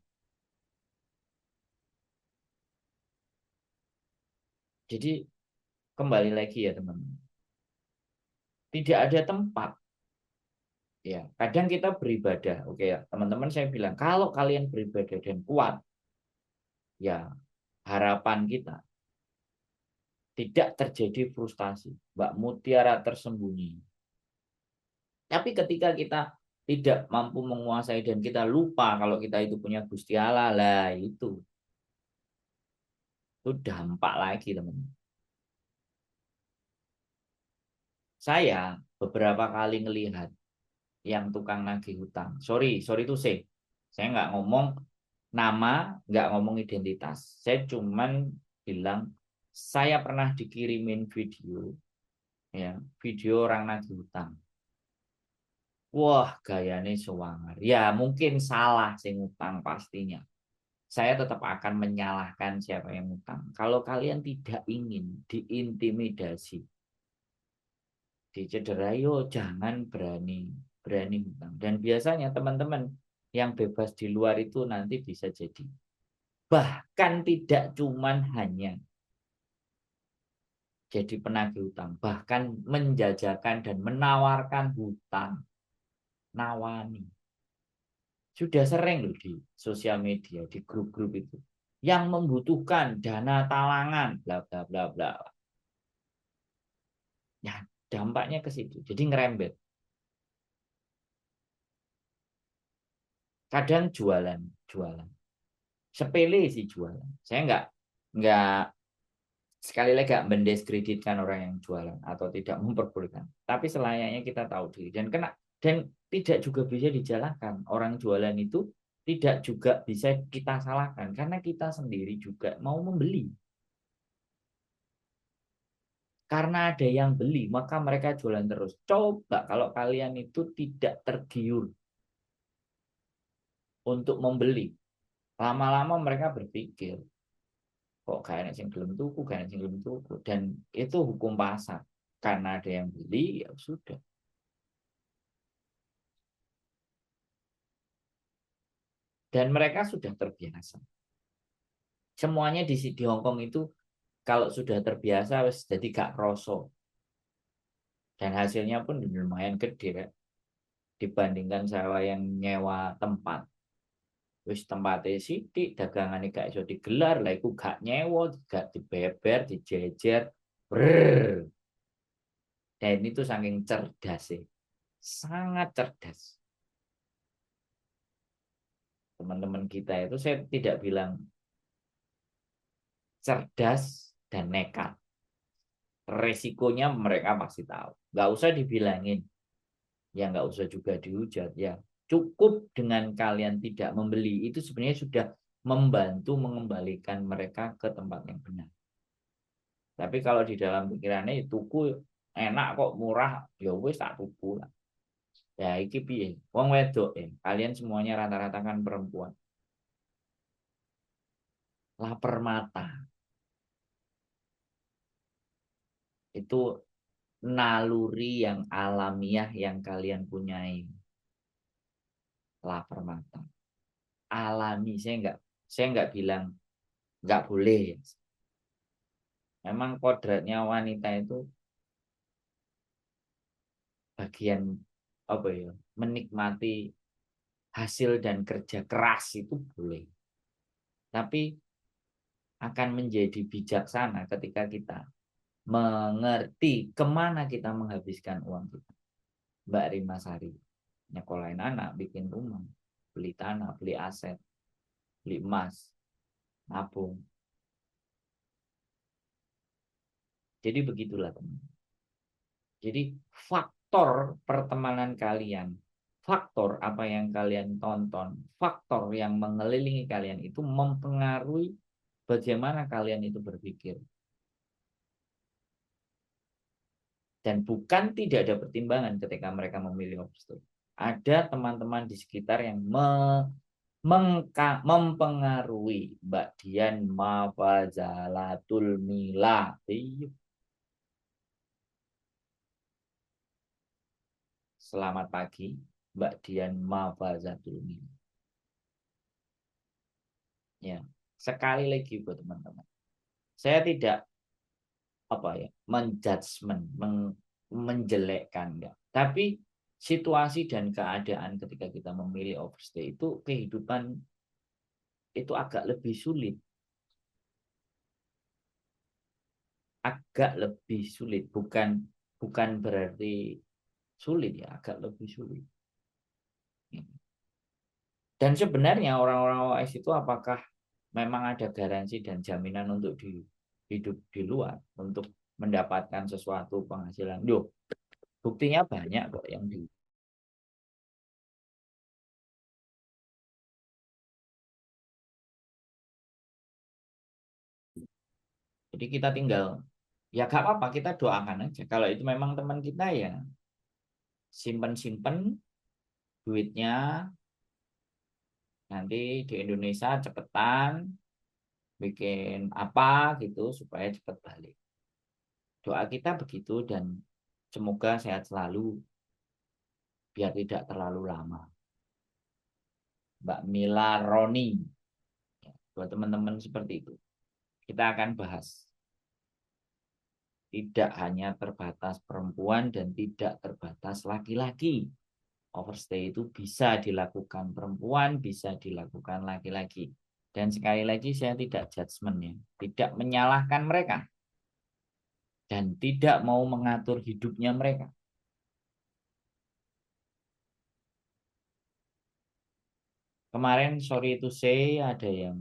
Jadi kembali lagi ya teman-teman. Tidak ada tempat. Ya, kadang kita beribadah. Oke ya, teman-teman saya bilang kalau kalian beribadah dan kuat, ya harapan kita tidak terjadi frustasi. Mbak Mutiara tersembunyi. Tapi ketika kita tidak mampu menguasai dan kita lupa kalau kita itu punya Gusti Allah, lah itu dampak lagi teman. Saya beberapa kali ngelihat yang tukang nagih hutang. Sorry itu saya nggak ngomong nama, nggak ngomong identitas. Saya cuman bilang saya pernah dikirimin video, ya, video orang nagih hutang. Wah, gayanya sewangar. Ya, mungkin salah sing utang pastinya. Saya tetap akan menyalahkan siapa yang utang. Kalau kalian tidak ingin diintimidasi, dicederai, yo jangan berani berani hutang. Dan biasanya teman-teman yang bebas di luar itu nanti bisa jadi. Bahkan tidak cuman hanya jadi penagih hutang, bahkan menjajakan dan menawarkan hutang, nawani. Sudah sering loh di sosial media, di grup-grup itu. yang membutuhkan dana talangan, bla bla bla bla. Ya, dampaknya ke situ. Jadi ngerembet. Kadang jualan, jualan. Sepele sih jualan. Saya nggak sekali lagi nggak mendiskreditkan orang yang jualan atau tidak memperbolehkan. Tapi selayaknya kita tahu diri dan tidak juga bisa dijalankan. Orang jualan itu tidak juga bisa kita salahkan karena kita sendiri juga mau membeli. Karena ada yang beli, maka mereka jualan terus. Coba kalau kalian itu tidak tergiur untuk membeli, lama-lama mereka berpikir, kok gak enak sing gelem tuku, gak enak sing gelem tuku. Dan itu hukum pasar. Karena ada yang beli, ya sudah. Dan mereka sudah terbiasa. Semuanya di Hong Kong itu kalau sudah terbiasa jadi gak kroso. Dan hasilnya pun lumayan gede kan. Dibandingkan saya yang nyewa tempat. Wis tempatnya sithik, dagangane gak iso digelar, lah iku gak nyewa, gak dibeber, dijejer. Brrr. Dan itu saking cerdas sih. Sangat cerdas. Teman-teman kita itu saya tidak bilang cerdas dan nekat. Resikonya mereka pasti tahu. Nggak usah dibilangin. Ya nggak usah juga dihujat. Ya cukup dengan kalian tidak membeli. Itu sebenarnya sudah membantu mengembalikan mereka ke tempat yang benar. Tapi kalau di dalam pikirannya tuku enak kok murah. Ya wes tak tuku lah. Ya iki piye? Wong wedok kalian semuanya rata-rata kan perempuan. Lapar mata. Itu naluri yang alamiah yang kalian punyai. Lapar mata. Alami. Saya nggak bilang nggak boleh. Memang kodratnya wanita itu bagian apa ya? Menikmati hasil dan kerja keras itu boleh. Tapi akan menjadi bijaksana ketika kita mengerti kemana kita menghabiskan uang kita. Mbak Rima Sari, nyekolahin anak, bikin rumah, beli tanah, beli aset, beli emas, nabung. Jadi begitulah teman. Jadi faktor pertemanan kalian, faktor apa yang kalian tonton, faktor yang mengelilingi kalian itu mempengaruhi bagaimana kalian itu berpikir. Dan bukan tidak ada pertimbangan ketika mereka memilih obstacle. Ada teman-teman di sekitar yang mempengaruhi Mbak Dian Mafazalatul Mila. Selamat pagi, Mbak Dian Mafazalatul Mila. Ya, sekali lagi buat teman-teman. Saya tidak apa ya, menjelekkan enggak. Tapi situasi dan keadaan ketika kita memilih overstay itu kehidupan itu agak lebih sulit. Agak lebih sulit, bukan berarti sulit ya, agak lebih sulit. Dan sebenarnya orang-orang OS itu apakah memang ada garansi dan jaminan untuk hidup di luar untuk mendapatkan sesuatu penghasilan? Yo, buktinya banyak kok yang di. Jadi kita tinggal ya gak apa-apa kita doakan aja. Kalau itu memang teman kita ya simpen-simpen duitnya nanti di Indonesia cepetan bikin apa gitu supaya cepat balik. Doa kita begitu dan semoga sehat selalu biar tidak terlalu lama. Mbak Mila Roni, ya, buat teman-teman seperti itu. Kita akan bahas. Tidak hanya terbatas perempuan dan tidak terbatas laki-laki. Overstay itu bisa dilakukan perempuan, bisa dilakukan laki-laki. Dan sekali lagi saya tidak judgement ya, tidak menyalahkan mereka dan tidak mau mengatur hidupnya mereka. Kemarin sorry itu saya ada yang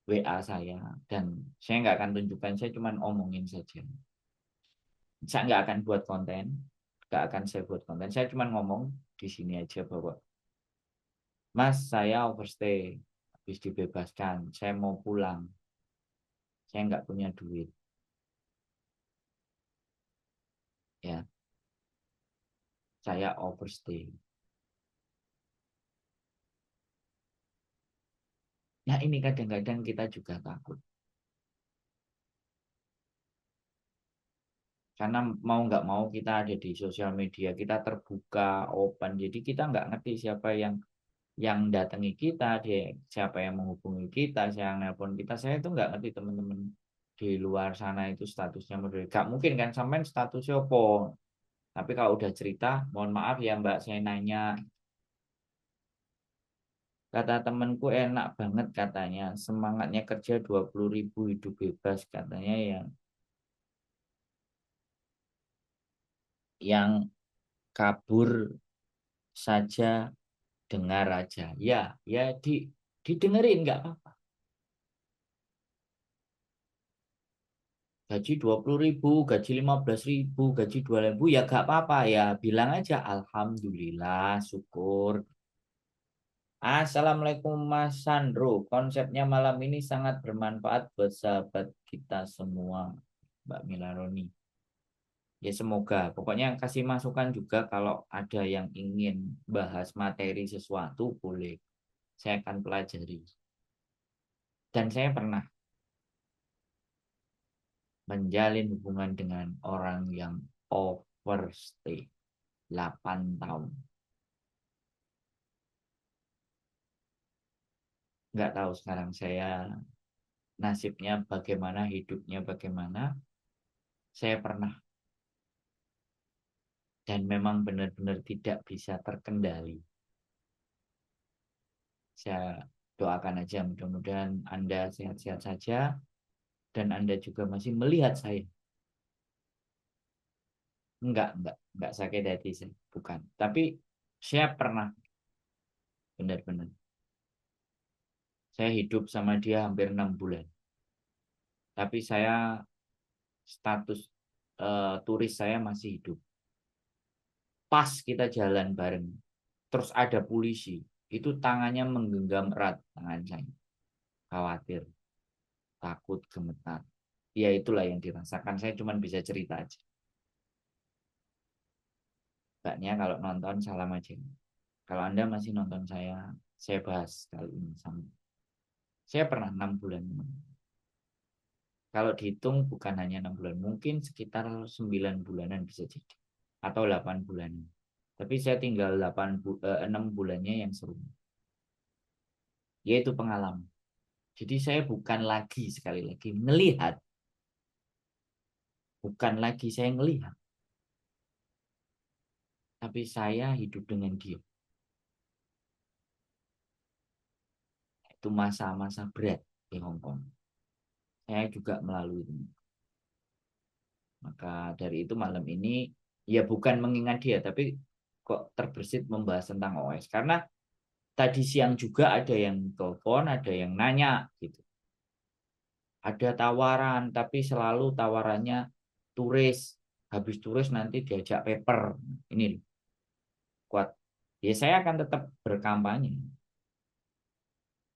WA saya dan saya nggak akan tunjukkan, saya cuma omongin saja. Saya nggak akan buat konten, nggak akan saya buat konten. Saya cuma ngomong di sini aja bahwa Mas saya overstay, habis dibebaskan, saya mau pulang, saya nggak punya duit, ya saya overstay. Nah ini kadang-kadang kita juga takut. Karena mau nggak mau kita ada di sosial media, kita terbuka, open. Jadi kita nggak ngerti siapa yang datangi kita, dia siapa yang menghubungi kita, siapa yang nelpon kita. Saya itu nggak ngerti teman-teman di luar sana itu statusnya model. Gak mungkin kan sampean statusnya apa. Tapi kalau udah cerita, mohon maaf ya Mbak, saya nanya. Kata temanku enak banget katanya. Semangatnya kerja 20.000 hidup bebas katanya yang kabur saja dengar aja. Ya, ya didengerin nggak apa-apa. Gaji 20.000, gaji 15.000, gaji 2.000 ya nggak apa-apa ya. Bilang aja Alhamdulillah, syukur. Assalamualaikum Mas Sandro. Konsepnya malam ini sangat bermanfaat buat sahabat kita semua, Mbak Milaroni. Ya semoga. Pokoknya kasih masukan juga kalau ada yang ingin bahas materi sesuatu boleh. Saya akan pelajari. Dan saya pernah menjalin hubungan dengan orang yang overstay 8 tahun. Nggak tahu sekarang saya nasibnya bagaimana, hidupnya bagaimana. Saya pernah dan memang benar-benar tidak bisa terkendali. Saya doakan aja mudah-mudahan Anda sehat-sehat saja dan Anda juga masih melihat saya. Enggak sakit hati saya, bukan. Tapi saya pernah benar-benar. Saya hidup sama dia hampir 6 bulan. Tapi saya status turis saya masih hidup. Pas kita jalan bareng, terus ada polisi, itu tangannya menggenggam erat tangan saya. Khawatir, takut, gemetar. Ya itulah yang dirasakan. Saya cuma bisa cerita aja. Mbaknya kalau nonton salam aja. Kalau Anda masih nonton saya bahas kali ini sama. Saya pernah 6 bulan. Kalau dihitung bukan hanya 6 bulan, mungkin sekitar 9 bulanan bisa jadi. Atau 8 bulan. Tapi saya tinggal 6 bulannya yang seru. Yaitu pengalaman. Jadi saya bukan lagi sekali lagi melihat. Bukan lagi saya melihat. Tapi saya hidup dengan dia. Itu masa-masa berat di Hong Kong. Saya juga melalui itu. Maka dari itu malam ini ya bukan mengingat dia, tapi kok terbersit membahas tentang OS. Karena tadi siang juga ada yang telepon, ada yang nanya gitu. Ada tawaran, tapi selalu tawarannya turis. Habis turis nanti diajak paper. Ini kuat. Ya saya akan tetap berkampanye.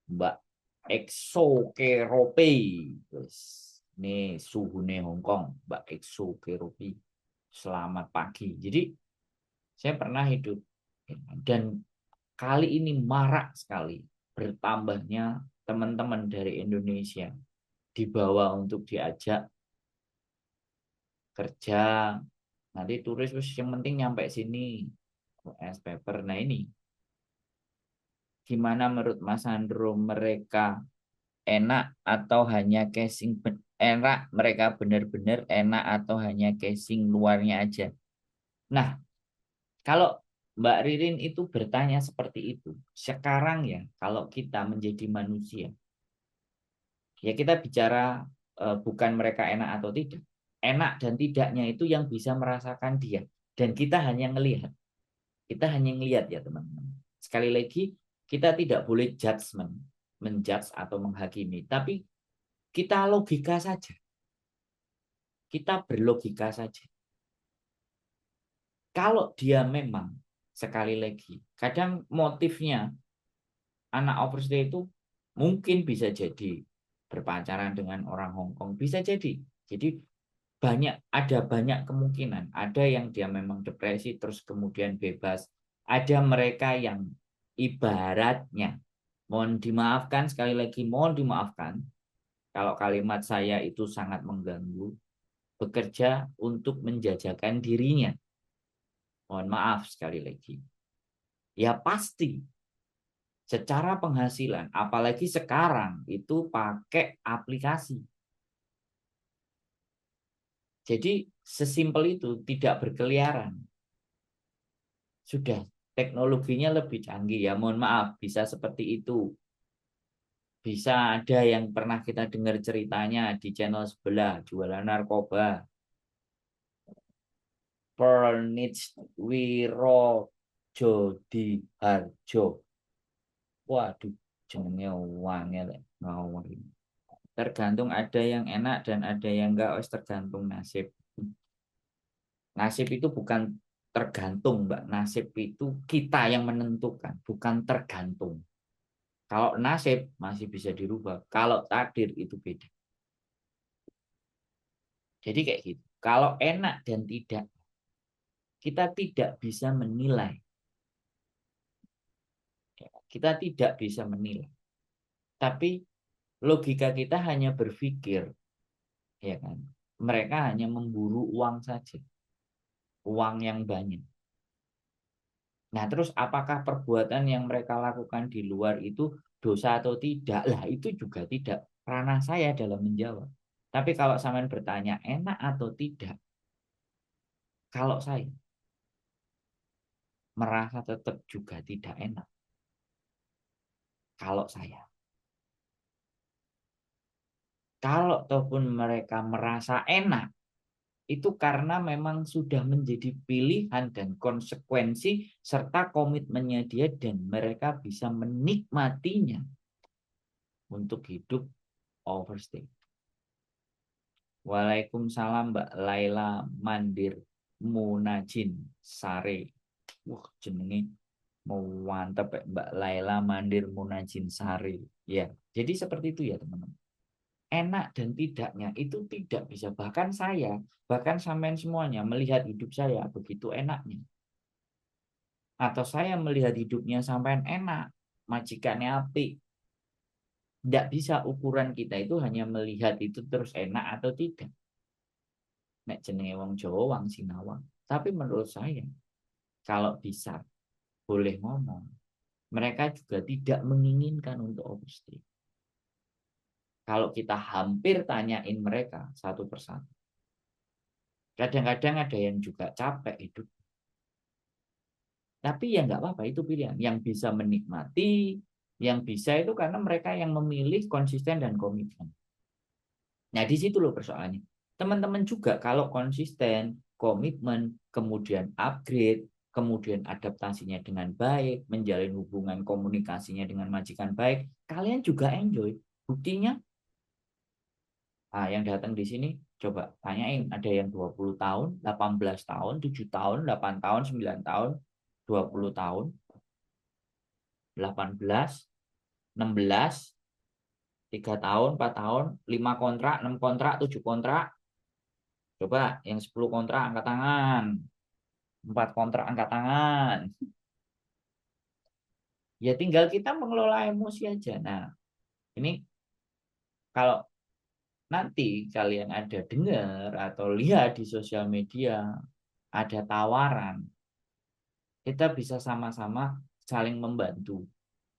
Mbak Exo Keropi. Ini suhunya Hong Kong, Mbak Exo Keropi. Selamat pagi. Jadi saya pernah hidup dan kali ini marak sekali bertambahnya teman-teman dari Indonesia dibawa untuk diajak kerja. Nanti turis yang penting nyampe sini. US paper. Nah ini gimana menurut Mas Sandro, mereka enak atau hanya casing enak, mereka benar-benar enak atau hanya casing luarnya aja. Nah, kalau Mbak Ririn itu bertanya seperti itu, sekarang ya kalau kita menjadi manusia, Ya kita bicara bukan mereka enak atau tidak. Enak dan tidaknya itu yang bisa merasakan dia. Dan kita hanya ngelihat. Kita hanya ngelihat ya teman-teman. Sekali lagi, kita tidak boleh judgement, menjudge atau menghakimi. Tapi kita logika saja. Kita berlogika saja. Kalau dia memang, sekali lagi, kadang motifnya anak overstay itu mungkin bisa jadi berpacaran dengan orang Hong Kong, bisa jadi. Jadi ada banyak kemungkinan. Ada yang dia memang depresi terus kemudian bebas. Ada mereka yang ibaratnya, mohon dimaafkan sekali lagi, mohon dimaafkan kalau kalimat saya itu sangat mengganggu, bekerja untuk menjajakan dirinya. Mohon maaf sekali lagi. Ya pasti secara penghasilan, apalagi sekarang itu pakai aplikasi. Jadi sesimpel itu, tidak berkeliaran. Sudah teknologinya lebih canggih ya, mohon maaf bisa seperti itu. Bisa ada yang pernah kita dengar ceritanya di channel sebelah jualan narkoba. Pernich Wiro Jodi Harjo. Waduh, jenenge wangel ngawur. Tergantung, ada yang enak dan ada yang enggak, wis tergantung nasib. Nasib itu bukan tergantung, Mbak. Nasib itu kita yang menentukan, bukan tergantung. Kalau nasib masih bisa dirubah, kalau takdir itu beda. Jadi kayak gitu. Kalau enak dan tidak, kita tidak bisa menilai. Kita tidak bisa menilai. Tapi logika kita hanya berpikir, ya kan? Mereka hanya memburu uang saja, uang yang banyak. Nah, terus apakah perbuatan yang mereka lakukan di luar itu dosa atau tidak? Lah, itu juga tidak ranah saya dalam menjawab. Tapi kalau sampean bertanya enak atau tidak, kalau saya merasa tetap juga tidak enak. Kalau saya. Kalau ataupun mereka merasa enak, itu karena memang sudah menjadi pilihan dan konsekuensi serta komitmennya dia dan mereka bisa menikmatinya untuk hidup overstay. Waalaikumsalam Mbak Laila Mandir Munajin Sare. Wah, jenenge mau mantep ya, Mbak Laila Mandir Munajin Sare. Ya, jadi seperti itu ya teman-teman. Enak dan tidaknya itu tidak bisa. Bahkan saya, bahkan sampean semuanya melihat hidup saya begitu enaknya. Atau saya melihat hidupnya sampean enak, majikannya apik. Tidak bisa ukuran kita itu hanya melihat itu terus enak atau tidak. Nek jenenge wong Jawa wang sinawang. Tapi menurut saya, kalau bisa boleh ngomong, mereka juga tidak menginginkan untuk overstay. Kalau kita hampir tanyain mereka satu persatu, kadang-kadang ada yang juga capek hidup. Tapi ya nggak apa-apa, itu pilihan. Yang bisa menikmati, yang bisa itu karena mereka yang memilih konsisten dan komitmen. Nah, di situ loh persoalannya. Teman-teman juga kalau konsisten, komitmen, kemudian upgrade, kemudian adaptasinya dengan baik, menjalin hubungan komunikasinya dengan majikan baik, kalian juga enjoy. Buktinya, yang datang di sini, coba tanyain, ada yang 20 tahun, 18 tahun, 7 tahun, 8 tahun, 9 tahun, 20 tahun, 18, 16, 3 tahun, 4 tahun, 5 kontrak, 6 kontrak, 7 kontrak. Coba yang 10 kontrak angkat tangan. 4 kontrak angkat tangan. Ya tinggal kita mengelola emosi aja. Nah, ini kalau nanti kalian ada dengar atau lihat di sosial media ada tawaran, kita bisa sama-sama saling membantu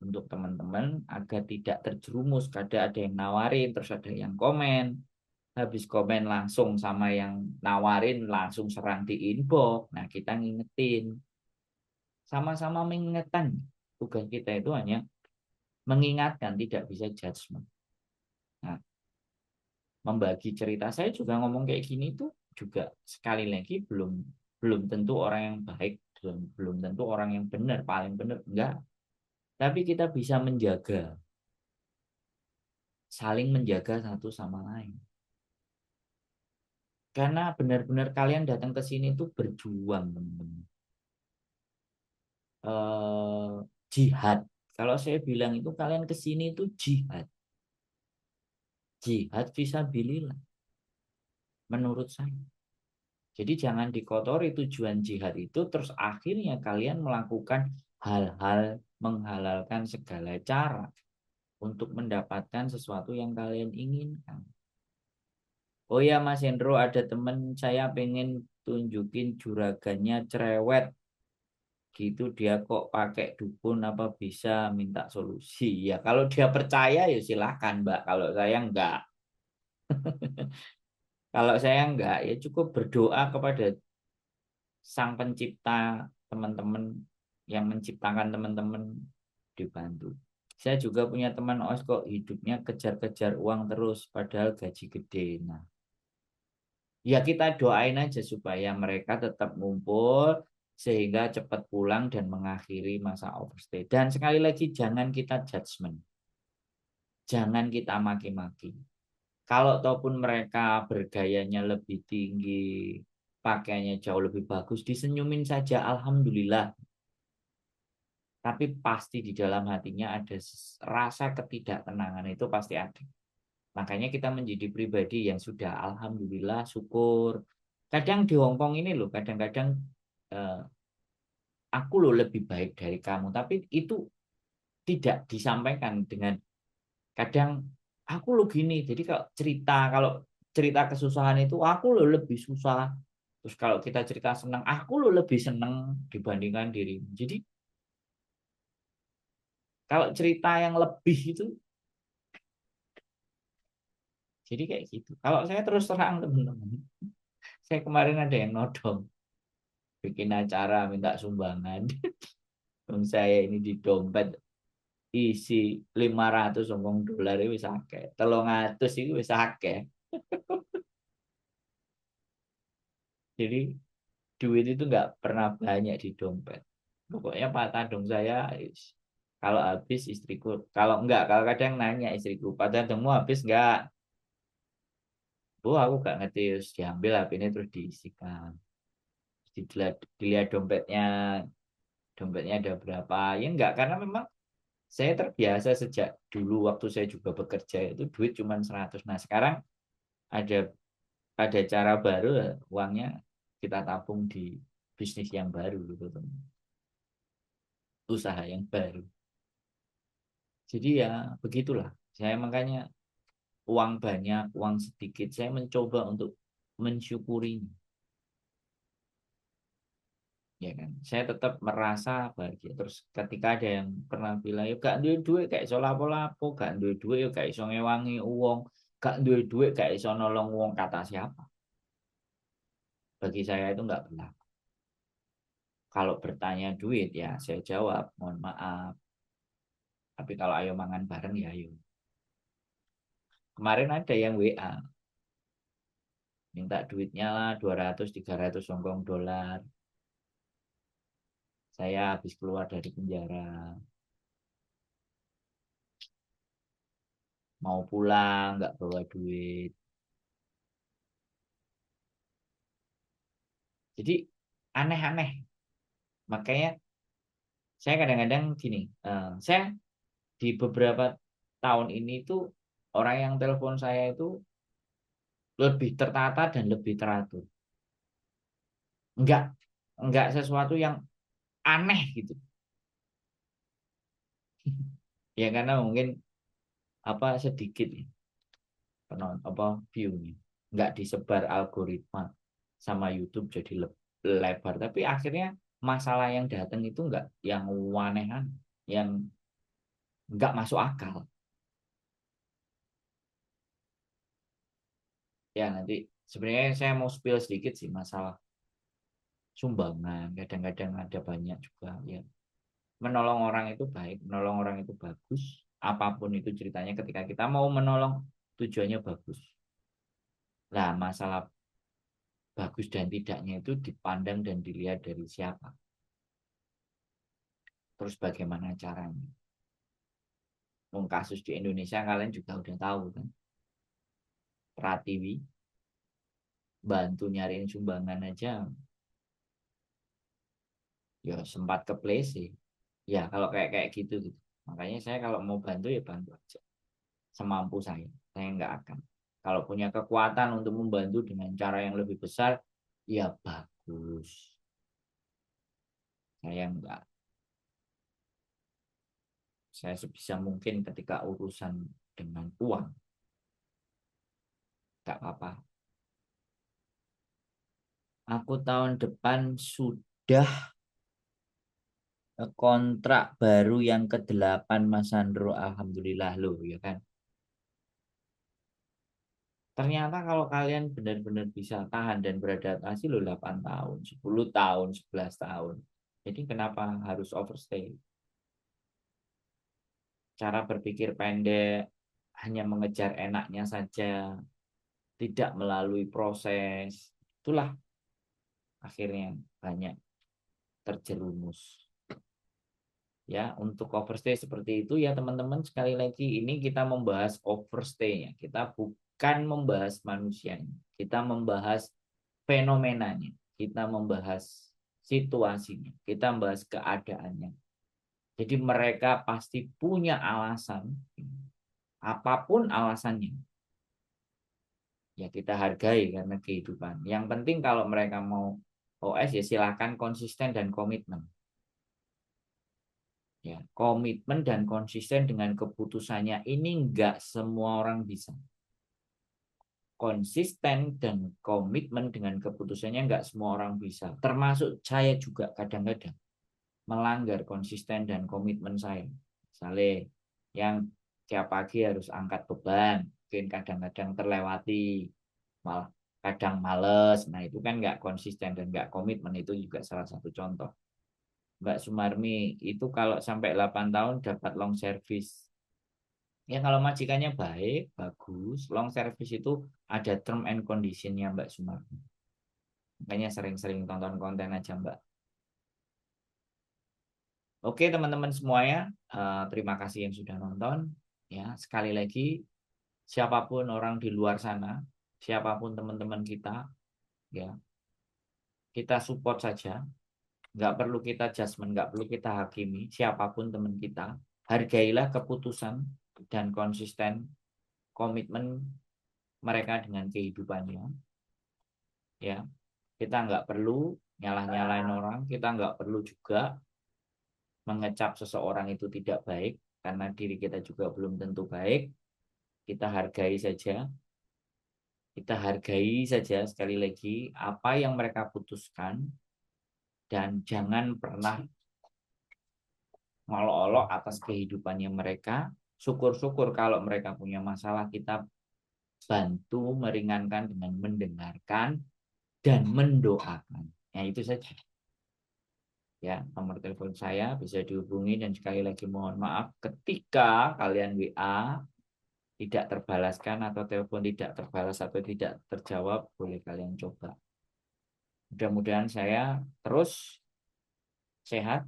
untuk teman-teman agar tidak terjerumus. Kadang ada yang nawarin, terus ada yang komen. Habis komen langsung sama yang nawarin langsung serang di inbox. Nah, kita ngingetin. Sama-sama mengingatkan. Tugas kita itu hanya mengingatkan, tidak bisa judgement. Nah, membagi cerita. Saya juga ngomong kayak gini tuh juga sekali lagi belum belum tentu orang yang baik, belum tentu orang yang benar, paling benar enggak. Tapi kita bisa menjaga, saling menjaga satu sama lain. Karena benar-benar kalian datang ke sini tuh berjuang, teman-teman. Eh, Jihad. Kalau saya bilang itu kalian ke sini itu jihad. Jihad fisabilillah menurut saya. Jadi jangan dikotori tujuan jihad itu terus akhirnya kalian melakukan hal-hal menghalalkan segala cara untuk mendapatkan sesuatu yang kalian inginkan. Oh ya Mas Hendro, ada temen saya pengen tunjukin juragannya cerewet gitu, dia kok pakai dukun, apa bisa minta solusi? Ya kalau dia percaya ya silahkan Mbak, kalau saya enggak. Kalau saya enggak ya cukup berdoa kepada sang pencipta, teman-teman yang menciptakan teman-teman, dibantu. Saya juga punya teman OS kok hidupnya kejar-kejar uang terus padahal gaji gede. Nah, ya kita doain aja supaya mereka tetap ngumpul sehingga cepat pulang dan mengakhiri masa overstay. Dan sekali lagi jangan kita judgement. Jangan kita maki-maki. Kalau ataupun mereka bergayanya lebih tinggi, pakainya jauh lebih bagus, disenyumin saja, alhamdulillah. Tapi pasti di dalam hatinya ada rasa ketidaktenangan, itu pasti ada. Makanya kita menjadi pribadi yang sudah alhamdulillah syukur. Kadang di Hongkong ini loh, kadang-kadang eh, aku loh lebih baik dari kamu, tapi itu tidak disampaikan dengan kadang aku loh gini. Jadi kalau cerita kesusahan itu aku loh lebih susah. Terus kalau kita cerita senang, aku loh lebih senang dibandingkan diri. Jadi kalau cerita yang lebih itu, jadi kayak gitu. Kalau saya terus terang teman-teman, saya kemarin ada yang nodong bikin acara minta sumbangan. Saya ini di dompet isi 500 Hongkong dolar itu bisa akeh. 300 itu bisa akeh. Jadi duit itu nggak pernah banyak di dompet. Pokoknya Pak Tandung saya kalau habis istriku, kalau kadang nanya istriku, Pak Tandungmu habis nggak? Bu, aku nggak ngerti, terus diambil HP ini terus diisikan. Dilihat dompetnya ada berapa. Ya enggak, karena memang saya terbiasa sejak dulu waktu saya juga bekerja itu duit cuma 100. Nah, sekarang ada ada cara baru, uangnya kita tabung di bisnis yang baru gitu, teman. Usaha yang baru. Jadi ya begitulah. Saya makanya uang banyak, uang sedikit, saya mencoba untuk mensyukurinya. Ya kan, saya tetap merasa bahagia. Terus ketika ada yang pernah bilang yuk gak duit duit kayak iso lapo-lapo, gak duit duit yuk gak iso ngewangi uang, gak duit duit gak iso nolong uang, kata siapa? Bagi saya itu nggak berlaku. Kalau bertanya duit ya saya jawab mohon maaf, tapi kalau ayo mangan bareng ya ayo. Kemarin ada yang WA minta duitnya lah 200 300 Hongkong dolar. Saya habis keluar dari penjara, mau pulang nggak bawa duit. Jadi aneh-aneh. Makanya saya kadang-kadang gini, saya di beberapa tahun ini tuh orang yang telepon saya itu lebih tertata dan lebih teratur. Enggak, enggak sesuatu yang aneh gitu. Ya karena mungkin apa sedikit ya, penonton apa view-nya. Enggak disebar algoritma sama YouTube jadi lebar, tapi akhirnya masalah yang datang itu enggak yang wanehan, yang enggak masuk akal. Ya nanti sebenarnya saya mau spill sedikit sih masalah sumbangan. Kadang-kadang ada banyak juga ya. Menolong orang itu baik, menolong orang itu bagus. Apapun itu ceritanya ketika kita mau menolong tujuannya bagus. Nah, masalah bagus dan tidaknya itu dipandang dan dilihat dari siapa. Terus bagaimana caranya. Kasus di Indonesia kalian juga udah tahu kan. Pratiwi bantu nyariin sumbangan aja ya sempat ke sih. Ya kalau kayak kayak gitu gitu. Makanya saya kalau mau bantu ya bantu aja semampu saya. Saya nggak akan. Kalau punya kekuatan untuk membantu dengan cara yang lebih besar, ya bagus. Saya enggak. Saya sebisa mungkin ketika urusan dengan uang, enggak apa-apa. Aku tahun depan sudah kontrak baru yang ke-8 Mas Sandro. Alhamdulillah loh ya kan. Ternyata kalau kalian benar-benar bisa tahan dan beradaptasi loh 8 tahun, 10 tahun, 11 tahun. Jadi kenapa harus overstay? Cara berpikir pendek, hanya mengejar enaknya saja, tidak melalui proses. Itulah akhirnya banyak terjerumus. Ya, untuk overstay seperti itu ya teman-teman, sekali lagi ini kita membahas overstay-nya. Kita bukan membahas manusianya. Kita membahas fenomenanya. Kita membahas situasinya. Kita membahas keadaannya. Jadi mereka pasti punya alasan, apapun alasannya. Ya kita hargai karena kehidupan. Yang penting kalau mereka mau OS ya silakan konsisten dan komitmen. Ya, komitmen dan konsisten dengan keputusannya ini enggak semua orang bisa. Konsisten dan komitmen dengan keputusannya enggak semua orang bisa. Termasuk saya juga kadang-kadang melanggar konsisten dan komitmen saya. Misalnya yang tiap pagi harus angkat beban, mungkin kadang-kadang terlewati, malah kadang males. Nah itu kan enggak konsisten dan enggak komitmen, itu juga salah satu contoh. Mbak Sumarmi itu kalau sampai 8 tahun dapat long service. Ya kalau majikannya baik, bagus. Long service itu ada term and conditionnya Mbak Sumarmi. Makanya sering-sering tonton konten aja Mbak. Oke teman-teman semuanya, terima kasih yang sudah nonton. Ya sekali lagi, siapapun orang di luar sana, siapapun teman-teman kita, ya kita support saja. Nggak perlu kita judgement, nggak perlu kita hakimi. Siapapun teman kita, hargailah keputusan dan konsisten komitmen mereka dengan kehidupannya. Ya, kita nggak perlu nyalah-nyalain orang, kita nggak perlu juga mengecap seseorang itu tidak baik karena diri kita juga belum tentu baik. Kita hargai saja, sekali lagi apa yang mereka putuskan dan jangan pernah ngolok-olok atas kehidupannya mereka. Syukur-syukur kalau mereka punya masalah, kita bantu meringankan dengan mendengarkan dan mendoakan. Ya itu saja. Ya, nomor telepon saya bisa dihubungi dan sekali lagi mohon maaf ketika kalian WA tidak terbalaskan atau telepon tidak terbalas atau tidak terjawab, boleh kalian coba. Mudah-mudahan saya terus sehat,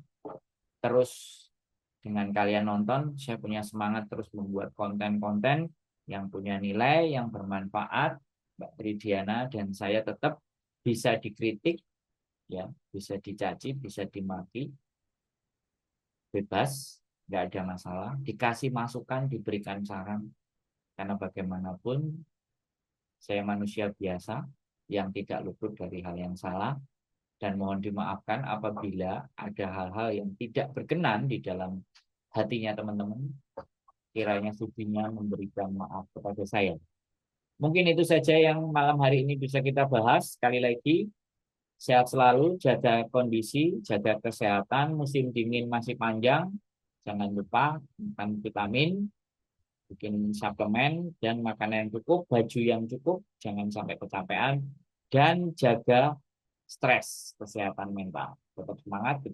terus dengan kalian nonton, saya punya semangat terus membuat konten-konten yang punya nilai, yang bermanfaat, Mbak Tridiana dan saya tetap bisa dikritik, ya, bisa dicaci, bisa dimaki, bebas, nggak ada masalah. Dikasih masukan, diberikan saran, karena bagaimanapun saya manusia biasa yang tidak luput dari hal yang salah dan mohon dimaafkan apabila ada hal-hal yang tidak berkenan di dalam hatinya teman-teman. Kiranya sucinya memberikan maaf kepada saya. Mungkin itu saja yang malam hari ini bisa kita bahas. Sekali lagi, sehat selalu, jaga kondisi, jaga kesehatan. Musim dingin masih panjang. Jangan lupa makan vitamin, bikin suplemen, dan makanan yang cukup, baju yang cukup, jangan sampai kecapean, dan jaga stres, kesehatan mental. Tetap semangat,